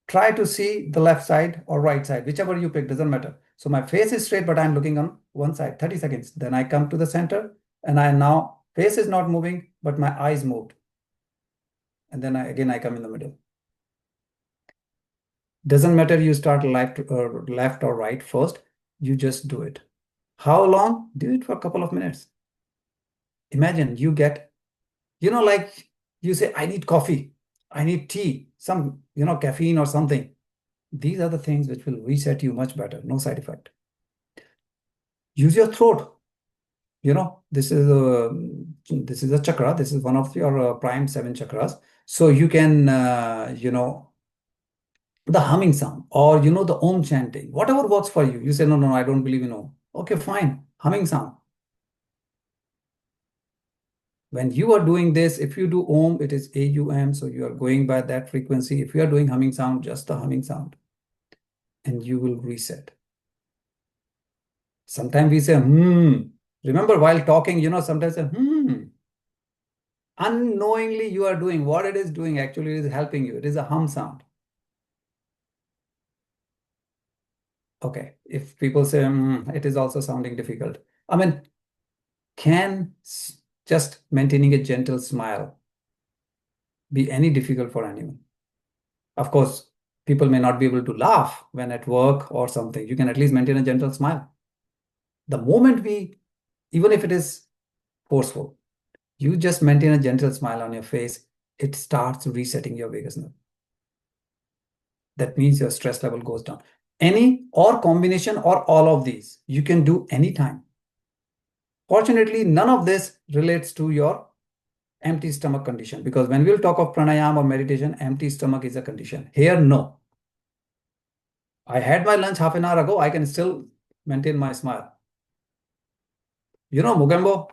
try to see the left side or right side, whichever you pick, doesn't matter. So my face is straight, but I'm looking on one side, 30 seconds. Then I come to the center and face is not moving, but my eyes moved. And then I come in the middle. Doesn't matter you start left or right first, you just do it. How long? Do it for a couple of minutes. Imagine you get, like you say, I need coffee, I need tea, some, caffeine or something. These are the things which will reset you much better, no side effect. Use your throat. This is a chakra. This is one of your prime 7 chakras. So you can, the humming sound or, the Om chanting, whatever works for you. You say, no, I don't believe in Om. Okay, fine. Humming sound. When you are doing this, if you do Om, it is AUM. So you are going by that frequency. If you are doing humming sound, just the humming sound. And you will reset. Sometimes we say, Remember while talking, sometimes say, Unknowingly you are doing what it is doing. Actually, it is helping you. It is a hum sound. Okay. If people say, it is also sounding difficult. I mean, can just maintaining a gentle smile be any difficult for anyone? Of course, people may not be able to laugh when at work or something. You can at least maintain a gentle smile. The moment even if it is forceful, you just maintain a gentle smile on your face, it starts resetting your vagus nerve. That means your stress level goes down. Any or combination or all of these, you can do anytime. Fortunately, none of this relates to your empty stomach condition, because when we'll talk of pranayama or meditation, empty stomach is a condition. Here, no. I had my lunch half an hour ago. I can still maintain my smile. Mugembo,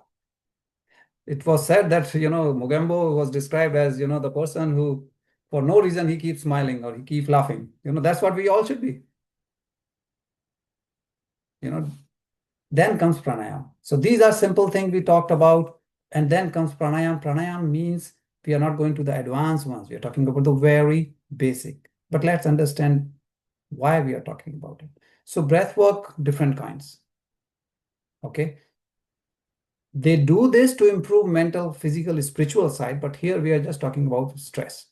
it was said that, Mugembo was described as, the person who, for no reason, he keeps smiling or he keeps laughing. That's what we all should be. Then comes pranayama. So these are simple things we talked about. And then comes pranayama. Pranayama means we are not going to the advanced ones. We are talking about the very basic. But let's understand why we are talking about it. So breath work, different kinds. Okay. They do this to improve mental, physical, spiritual side. But here we are just talking about stress.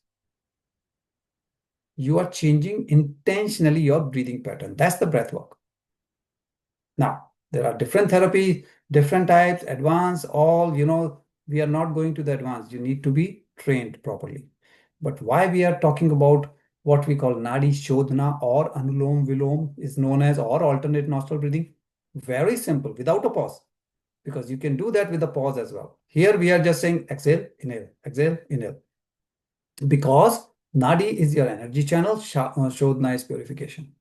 You are changing intentionally your breathing pattern. That's the breath work. Now, there are different therapies, different types, advanced, all, we are not going to the advanced. You need to be trained properly. But why we are talking about what we call Nadi Shodhana or Anulom Vilom is known as or alternate nostril breathing? Very simple, without a pause, because you can do that with a pause as well. Here we are just saying exhale, inhale. Because Nadi is your energy channel, Shodhana is purification.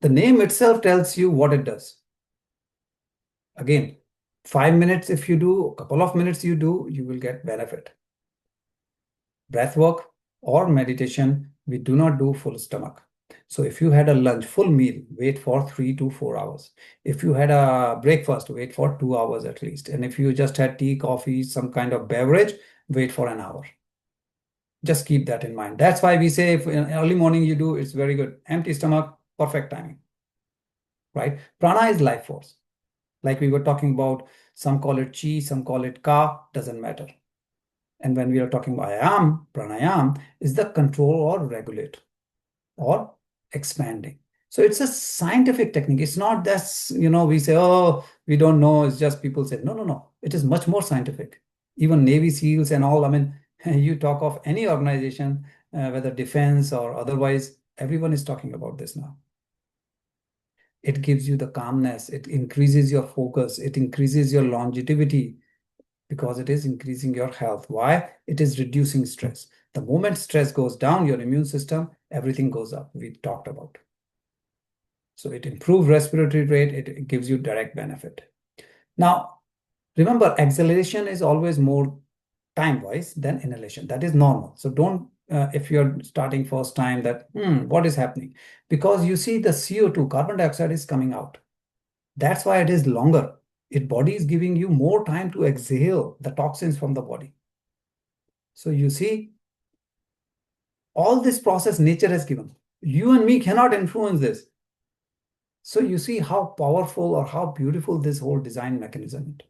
The name itself tells you what it does. Again, 5 minutes if you do, a couple of minutes you do, you will get benefit. Breath work or meditation, we do not do full stomach. So if you had a lunch, full meal, wait for 3 to 4 hours. If you had a breakfast, wait for 2 hours at least. And if you just had tea, coffee, some kind of beverage, wait for an hour. Just keep that in mind. That's why we say if in early morning you do, it's very good. Empty stomach, perfect timing, right? Prana is life force. Like we were talking about, some call it chi, some call it ka, doesn't matter. And when we are talking about ayam, pranayam is the control or regulate or expanding. So it's a scientific technique. It's not that, we say, oh, we don't know. It's just people say, no, no, no. It is much more scientific. Even Navy SEALs and all, I mean, you talk of any organization, whether defense or otherwise, everyone is talking about this now. It gives you the calmness, it increases your focus, it increases your longevity because it is increasing your health. Why? It is reducing stress. The moment stress goes down, your immune system, everything goes up. We talked about. So it improves respiratory rate, it gives you direct benefit. Now, remember, exhalation is always more time-wise than inhalation. That is normal. So don't, if you're starting first time that, what is happening? Because you see the CO2, carbon dioxide is coming out. That's why it is longer. It body is giving you more time to exhale the toxins from the body. So you see, all this process nature has given. You and me cannot influence this. So you see how powerful or how beautiful this whole design mechanism is.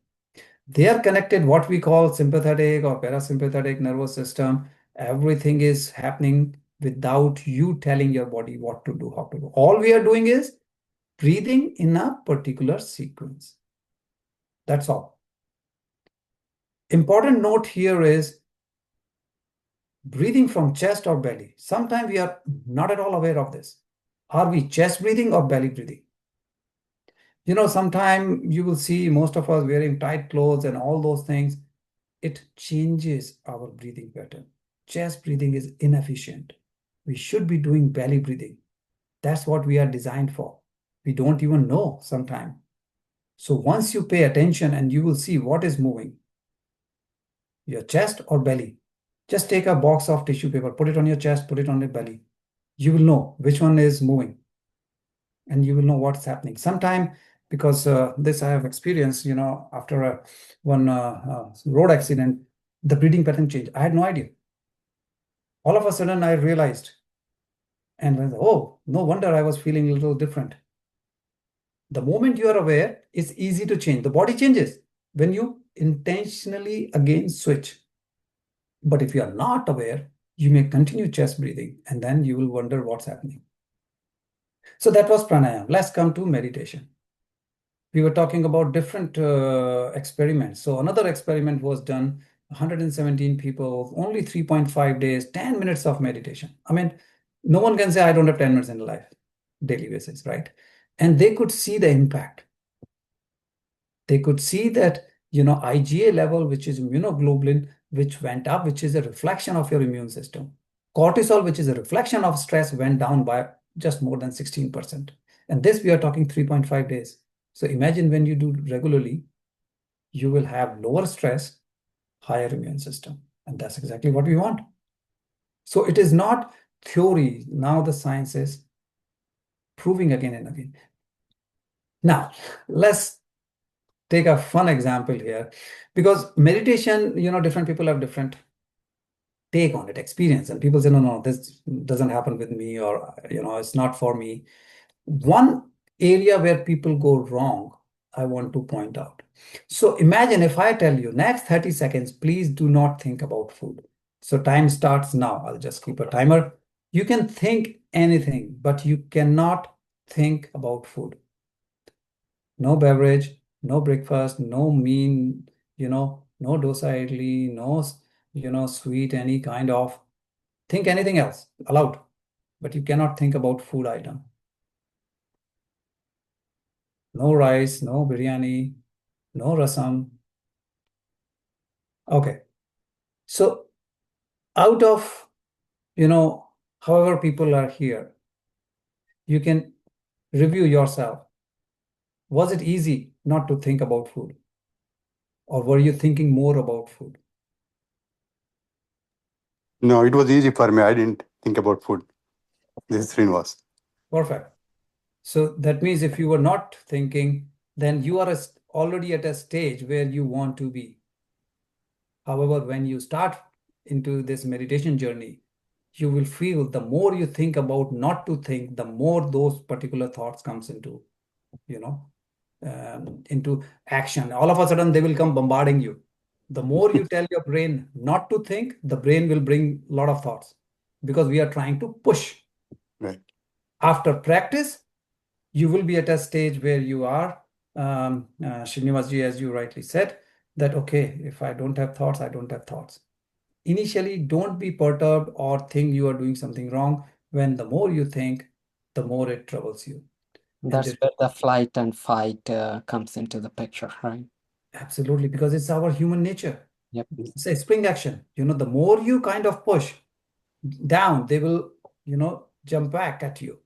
They are connected, what we call sympathetic or parasympathetic nervous system. Everything is happening without you telling your body what to do, how to do. All we are doing is breathing in a particular sequence. That's all. Important note here is breathing from chest or belly. Sometimes we are not at all aware of this. Are we chest breathing or belly breathing? Sometimes you will see most of us wearing tight clothes and all those things. It changes our breathing pattern. Chest breathing is inefficient. We should be doing belly breathing. That's what we are designed for. We don't even know sometimes. So once you pay attention and you will see what is moving, your chest or belly. Just take a box of tissue paper, put it on your chest, put it on your belly. You will know which one is moving and you will know what's happening. Sometime, because this I have experienced, after one road accident, the breathing pattern changed. I had no idea. All of a sudden, I realized, and oh, no wonder I was feeling a little different. The moment you are aware, it's easy to change. The body changes when you intentionally again switch. But if you are not aware, you may continue chest breathing and then you will wonder what's happening. So that was pranayama. Let's come to meditation. We were talking about different experiments. So another experiment was done, 117 people, only 3.5 days, 10 minutes of meditation. I mean, no one can say, I don't have 10 minutes in life, daily basis, right? And they could see the impact. They could see that, IgA level, which is immunoglobulin, which went up, which is a reflection of your immune system. Cortisol, which is a reflection of stress, went down by just more than 16%. And this we are talking 3.5 days. So imagine when you do regularly, you will have lower stress, higher immune system. And that's exactly what we want. So it is not theory. Now the science is proving again and again. Now, let's take a fun example here, because meditation, different people have different take on it, experience, and people say, no, no, this doesn't happen with me, or it's not for me. One area where people go wrong, I want to point out. So imagine if I tell you next 30 seconds, please do not think about food. So time starts now. I'll just keep a timer. You can think anything, but you cannot think about food. No beverage, no breakfast, no mean, no dosa idli, no, sweet, any kind of, think anything else, allowed. But you cannot think about food item. No rice, no biryani, no rasam. Okay. So out of, however people are here, you can review yourself. Was it easy not to think about food? Or were you thinking more about food? No, it was easy for me. I didn't think about food. This is Srinivas. Perfect. So that means if you were not thinking, then you are already at a stage where you want to be. However, when you start into this meditation journey, you will feel the more you think about not to think, the more those particular thoughts comes into, you know, into action. All of a sudden, they will come bombarding you. The more you tell your brain not to think, the brain will bring a lot of thoughts because we are trying to push. Right. After practice, you will be at a stage where you are, Srinivasji, as you rightly said, that, okay, if I don't have thoughts, I don't have thoughts. Initially, don't be perturbed or think you are doing something wrong. When the more you think, the more it troubles you. And That's where the flight and fight comes into the picture, right? absolutely, because it's our human nature. Yep. It's a spring action. The more you kind of push down, they will, jump back at you.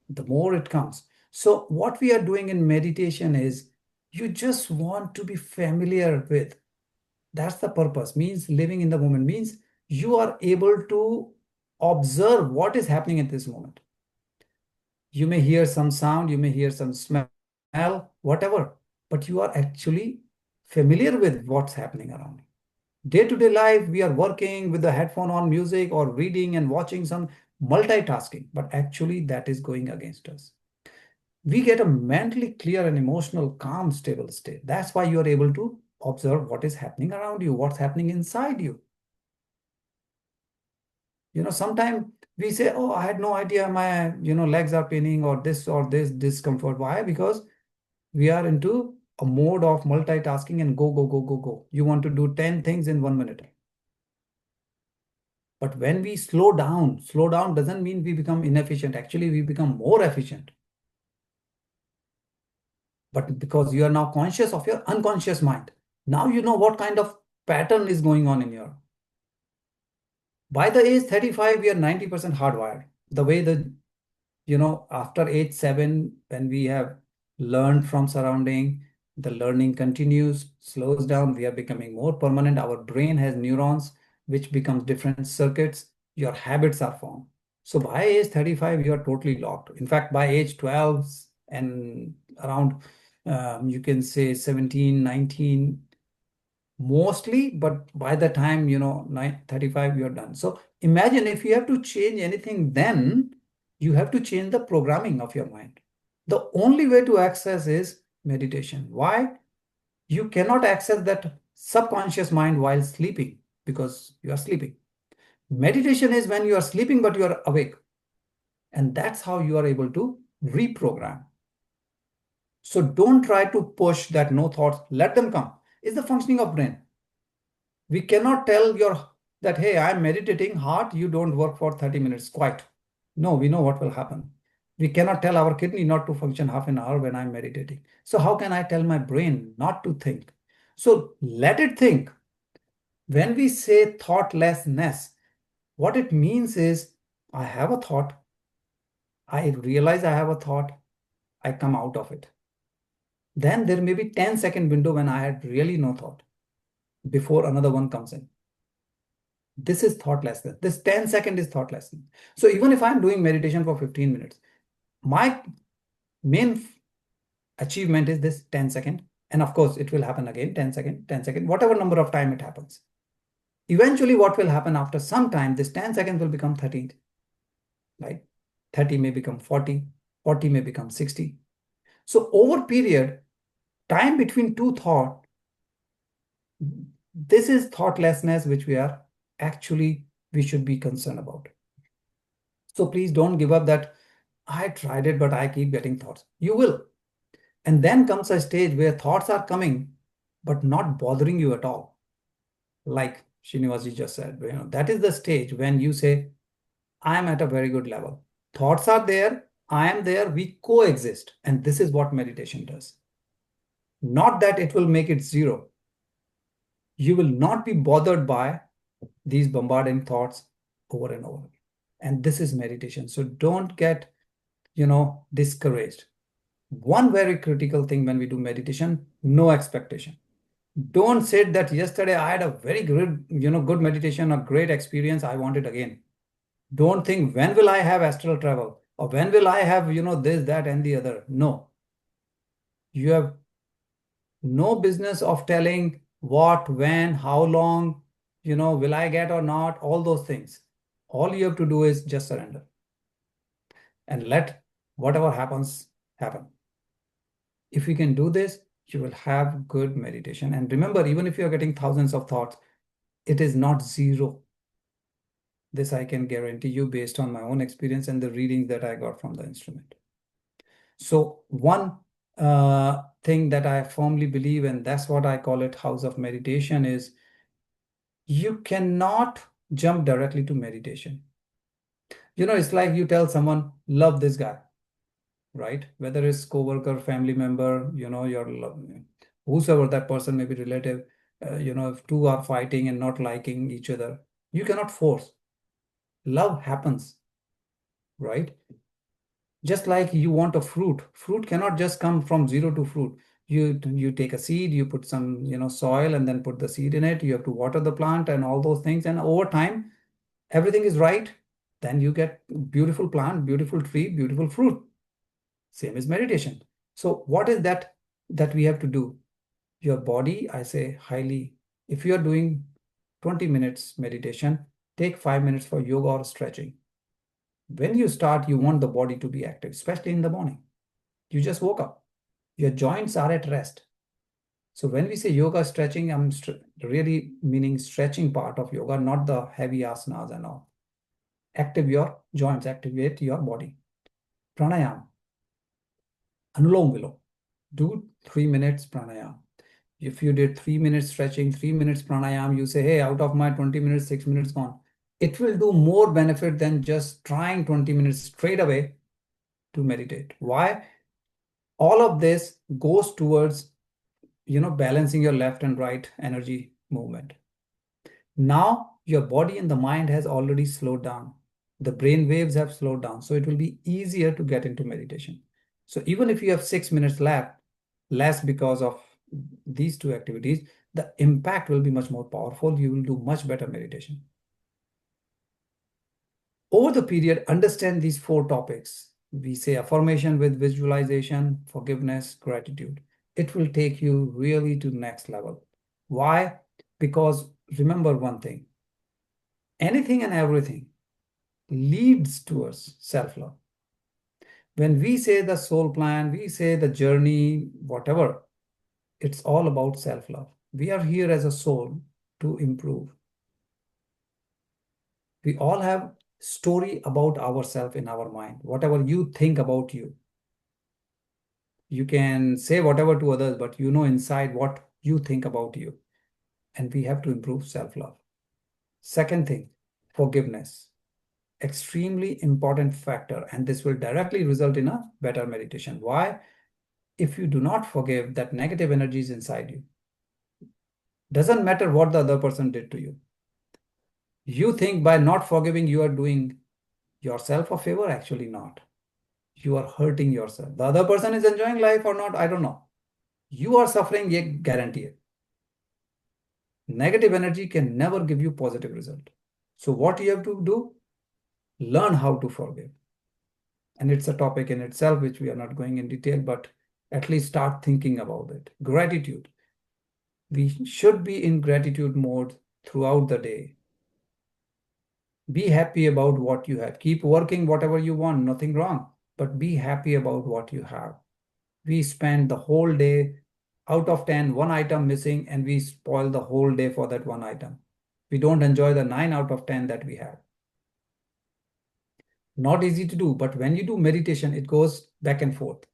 The more it comes. So what we are doing in meditation is you just want to be familiar with. That's the purpose. Means living in the moment. Means you are able to observe what is happening at this moment. You may hear some sound, you may hear some smell, whatever, but you are actually familiar with what's happening around you. Day-to-day life, we are working with the headphone on, music or reading and watching some multitasking, but actually that is going against us. We get a mentally clear and emotional, calm, stable state. That's why you are able to observe what is happening around you, what's happening inside you. Sometimes we say, oh, I had no idea my, legs are paining or this discomfort. Why? Because we are into a mode of multitasking and go, go, go, go, go. You want to do 10 things in 1 minute. But when we slow down doesn't mean we become inefficient. Actually, we become more efficient. But because you are now conscious of your unconscious mind, now you know what kind of pattern is going on in your. By the age 35, we are 90% hardwired. The way after age 7, when we have learned from surrounding, the learning continues, slows down, we are becoming more permanent. Our brain has neurons, which becomes different circuits. Your habits are formed. So by age 35, you are totally locked. In fact, by age 12 and around, you can say 17, 19, mostly, but by the time, 35, you're done. So imagine if you have to change anything, then you have to change the programming of your mind. The only way to access is meditation. Why? You cannot access that subconscious mind while sleeping because you are sleeping. Meditation is when you are sleeping, but you are awake. And that's how you are able to reprogram. So don't try to push that no thoughts, let them come. It's the functioning of brain. We cannot tell your that, hey, I'm meditating, heart, you don't work for 30 minutes, quiet. No, we know what will happen. We cannot tell our kidney not to function half an hour when I'm meditating. So how can I tell my brain not to think? So let it think. When we say thoughtlessness, what it means is I have a thought, I realize I have a thought, I come out of it. Then there may be 10-second window when I had really no thought before another one comes in. This is thoughtlessness. This 10-second is thoughtlessness. So even if I'm doing meditation for 15 minutes, my main achievement is this 10-second. And of course, it will happen again, 10-second, 10-second, whatever number of time it happens. Eventually, what will happen after some time, this 10 seconds will become 30, right? 30 may become 40, 40 may become 60. So over period, time between two thought, this is thoughtlessness, which we should be concerned about. So please don't give up that I tried it, but I keep getting thoughts. You will. And then comes a stage where thoughts are coming, but not bothering you at all. Like Srinivas just said, that is the stage when you say, I am at a very good level. Thoughts are there, I am there, we coexist. And this is what meditation does. Not that it will make it zero. You will not be bothered by these bombarding thoughts over and over. And this is meditation. So don't get, discouraged. One very critical thing when we do meditation, no expectation. Don't say that yesterday I had a very good, good meditation, a great experience. I want it again. Don't think when will I have astral travel or when will I have, this, that, and the other. No, you have no business of telling what, when, how long, will I get or not, all those things. All you have to do is just surrender and let whatever happens happen. If you can do this, you will have good meditation. And remember, even if you're getting thousands of thoughts, it is not zero. This I can guarantee you based on my own experience and the readings that I got from the instrument. So one thing that I firmly believe, and that's what I call it house of meditation, is you cannot jump directly to meditation. It's like you tell someone, love this guy, right? Whether it's coworker, family member, your whosoever that person may be relative, if two are fighting and not liking each other, you cannot force. Love happens, right? Just like you want a fruit. Fruit cannot just come from zero to fruit. You take a seed, you put some, soil and then put the seed in it. You have to water the plant and all those things. And over time, everything is right. Then you get beautiful plant, beautiful tree, beautiful fruit. Same as meditation. So what is that we have to do? Your body, I say highly, if you are doing 20 minutes meditation, take 5 minutes for yoga or stretching. When you start, you want the body to be active, especially in the morning. You just woke up. Your joints are at rest. So when we say yoga stretching, I'm really meaning stretching part of yoga, not the heavy asanas and all. Active your joints, activate your body. Pranayam, Anulom Vilom. Do 3 minutes pranayam. If you did 3 minutes stretching, 3 minutes pranayam, you say, hey, out of my 20 minutes, 6 minutes gone. It will do more benefit than just trying 20 minutes straight away to meditate. Why? All of this goes towards, balancing your left and right energy movement. Now your body and the mind has already slowed down. The brain waves have slowed down. So it will be easier to get into meditation. So even if you have 6 minutes left, less because of these two activities, the impact will be much more powerful. You will do much better meditation. Over the period, understand these 4 topics. We say affirmation with visualization, forgiveness, gratitude. It will take you really to next level. Why? Because remember one thing, anything and everything leads towards self-love. When we say the soul plan, we say the journey, whatever, it's all about self-love. We are here as a soul to improve. We all have story about ourselves in our mind, whatever you think about you. You can say whatever to others, but you know inside what you think about you. And we have to improve self-love. Second thing, forgiveness. Extremely important factor, and this will directly result in a better meditation. Why? If you do not forgive, that negative energy is inside you. Doesn't matter what the other person did to you. You think by not forgiving, you are doing yourself a favor. Actually not. You are hurting yourself. The other person is enjoying life or not, I don't know. You are suffering, yet guarantee it. Negative energy can never give you positive result. So what you have to do? Learn how to forgive. And it's a topic in itself, which we are not going in detail, but at least start thinking about it. Gratitude. We should be in gratitude mode throughout the day. Be happy about what you have. Keep working whatever you want, nothing wrong, but be happy about what you have. We spend the whole day, out of 10, one item missing, and we spoil the whole day for that one item. We don't enjoy the 9 out of 10 that we have. Not easy to do, but when you do meditation, it goes back and forth.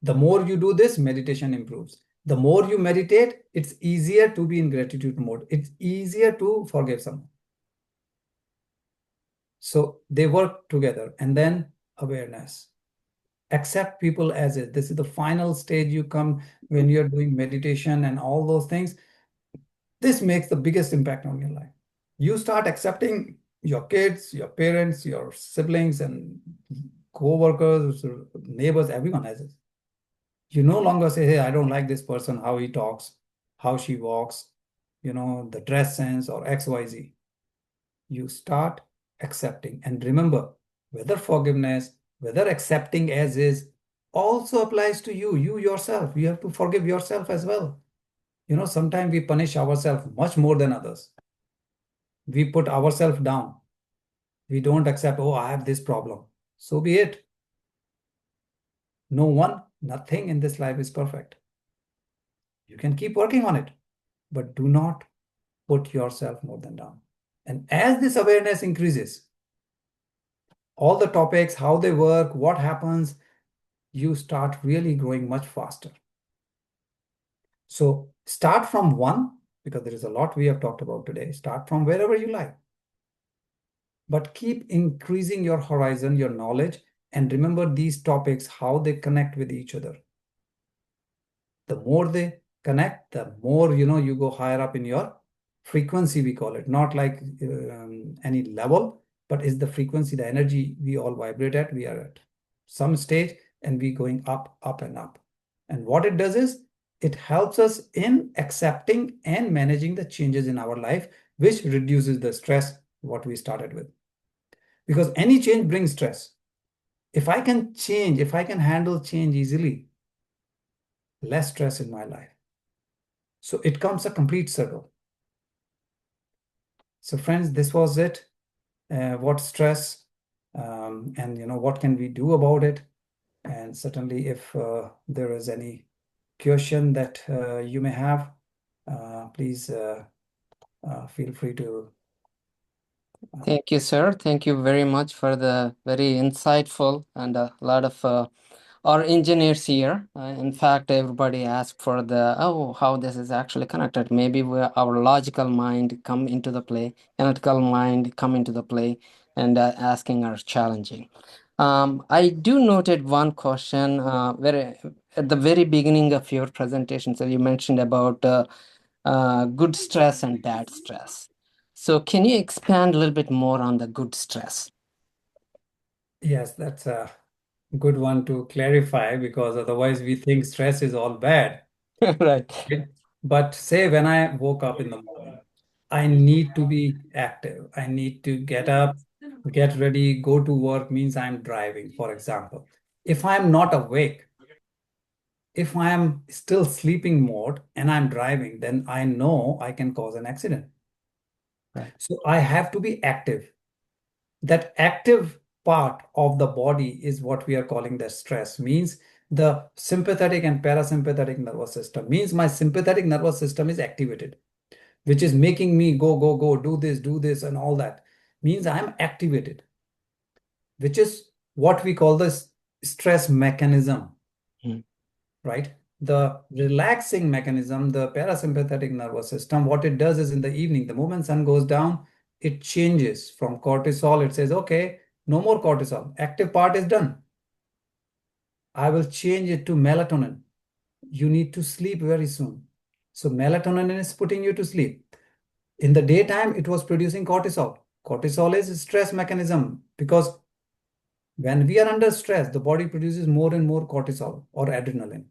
The more you do this, meditation improves. The more you meditate, it's easier to be in gratitude mode. It's easier to forgive someone. So they work together. And then awareness. Accept people as is. This is the final stage you come when you're doing meditation and all those things. This makes the biggest impact on your life. You start accepting your kids, your parents, your siblings, and co-workers, neighbors, everyone as is. You no longer say, hey, I don't like this person, how he talks, how she walks, the dress sense or XYZ. You start accepting. And remember, whether forgiveness, whether accepting as is, also applies to you, yourself. You have to forgive yourself as well. Sometimes we punish ourselves much more than others. We put ourselves down. We don't accept, oh, I have this problem. So be it. No one, nothing in this life is perfect. You can keep working on it, but do not put yourself more than down. And as this awareness increases, all the topics, how they work, what happens, you start really growing much faster. So start from one, because there is a lot we have talked about today. Start from wherever you like. But keep increasing your horizon, your knowledge, and remember these topics, how they connect with each other. The more they connect, the more, you go higher up in your frequency, we call it. Not like any level, but is the frequency, the energy we all vibrate at. We are at some stage and we going up, up and up. And what it does is it helps us in accepting and managing the changes in our life, which reduces the stress, what we started with. Because any change brings stress. If I can change, if I can handle change easily, less stress in my life. So it comes a complete circle. So friends, this was it. What stress and what can we do about it? And certainly if there is any question that you may have, please feel free to. Thank you, sir. Thank you very much for the very insightful and a lot of our engineers here. In fact, everybody asked for how this is actually connected. Maybe our logical mind come into the play, analytical mind come into the play, and asking are challenging. I do noted one question very at the very beginning of your presentation. So you mentioned about good stress and bad stress. So can you expand a little bit more on the good stress? Yes, that's a good one to clarify, because otherwise we think stress is all bad. Right. Right? But say when I woke up in the morning, I need to be active. I need to get up, get ready, go to work, means I'm driving, for example. If I'm not awake, if I'm still sleeping mode and I'm driving, then I know I can cause an accident. Right. So I have to be active. That active part of the body is what we are calling the stress, means the sympathetic and parasympathetic nervous system, means my sympathetic nervous system is activated, which is making me go, go, go, do this, and all that. Means I'm activated, which is what we call the stress mechanism, right? The relaxing mechanism, the parasympathetic nervous system, what it does is in the evening, the moment sun goes down, it changes from cortisol. It says, okay, no more cortisol. Active part is done. I will change it to melatonin. You need to sleep very soon. So melatonin is putting you to sleep. In the daytime, it was producing cortisol. Cortisol is a stress mechanism, because when we are under stress, the body produces more and more cortisol or adrenaline.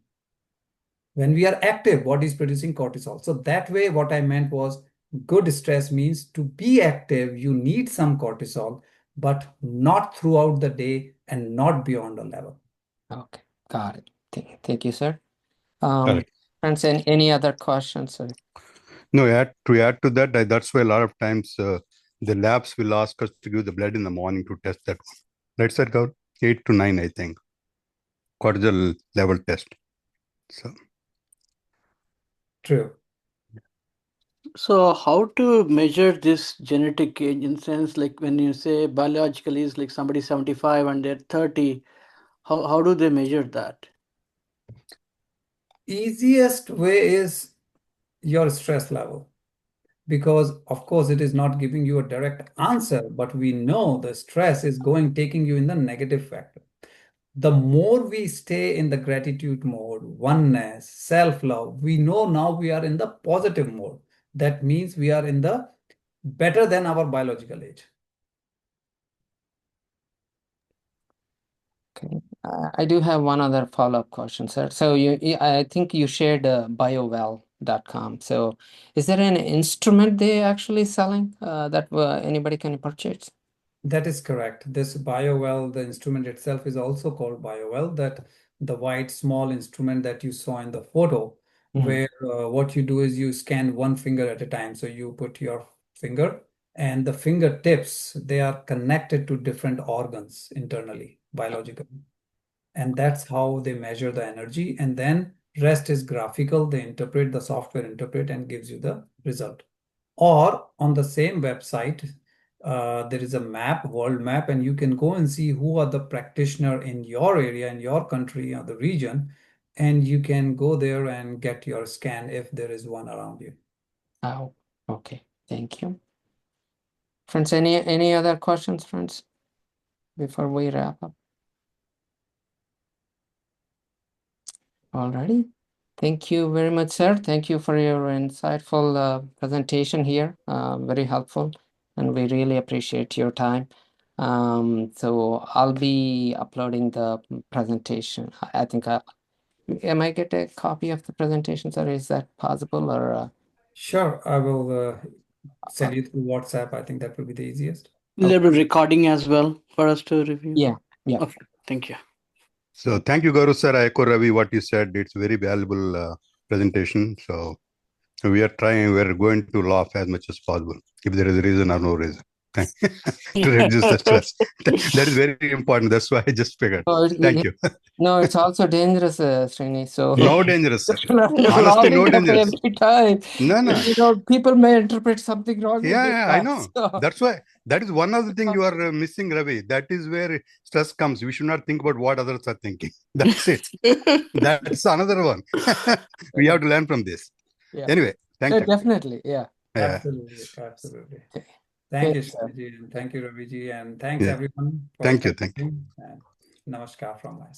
When we are active, body is producing cortisol. So that way, what I meant was good stress means to be active, you need some cortisol, but not throughout the day and not beyond a level. Okay, got it. Thank you, sir. Correct. Friends, any other questions? No, to add to that, that's why a lot of times the labs will ask us to give the blood in the morning to test that one. Let's set out 8 to 9, I think, cortisol level test. So True. So how to measure this genetic age in sense like when you say biologically is like somebody 75 and they're 30, how do they measure that? Easiest way is your stress level, because of course it is not giving you a direct answer, but we know the stress is taking you in the negative factor. The more we stay in the gratitude mode, oneness, self-love, we know now we are in the positive mode. That means we are in the better than our biological age. Okay. I do have one other follow-up question, sir. So I think you shared biowell.com. So is there an instrument they actually selling that anybody can purchase? That is correct. This BioWell, the instrument itself is also called BioWell, that the white small instrument that you saw in the photo, where what you do is you scan one finger at a time. So you put your finger and the fingertips, they are connected to different organs internally, biologically. And that's how they measure the energy. And then rest is graphical. They interpret, the software interpret and gives you the result. Or on the same website, there is a map, world map, and you can go and see who are the practitioner in your area, in your country, or the region, and you can go there and get your scan if there is one around you. Oh, okay. Thank you. Friends, any other questions, friends, before we wrap up? Alrighty. Thank you very much, sir. Thank you for your insightful presentation here. Very helpful, and we really appreciate your time. So I'll be uploading the presentation. I think am I get a copy of the presentation, sir? Is that possible, or Sure, I will send you through WhatsApp. I think that will be the easiest. Will there be recording as well for us to review? yeah, yeah. Okay, thank you. So thank you, Gaurav sir. I echo Ravi what you said. It's very valuable presentation. So we're going to laugh as much as possible, if there is a reason or no reason, to reduce the stress. That is very important. That's why I just figured. Oh, Thank you. No, it's also dangerous, Srini. So No dangerous, sir. laughing Honestly, no dangerous. every time. No. People may interpret something wrong. Yeah, I know. So. That's why. That is one of the things you are missing, Ravi. That is where stress comes. We should not think about what others are thinking. That's it. That's another one. We have to learn from this. Yeah. Anyway, thank you. Definitely, yeah. Absolutely. Okay. Thank you, Sir. Shriji, and thank you, Raviji, and thanks everyone for Thank you. attending. And namaskar from my side.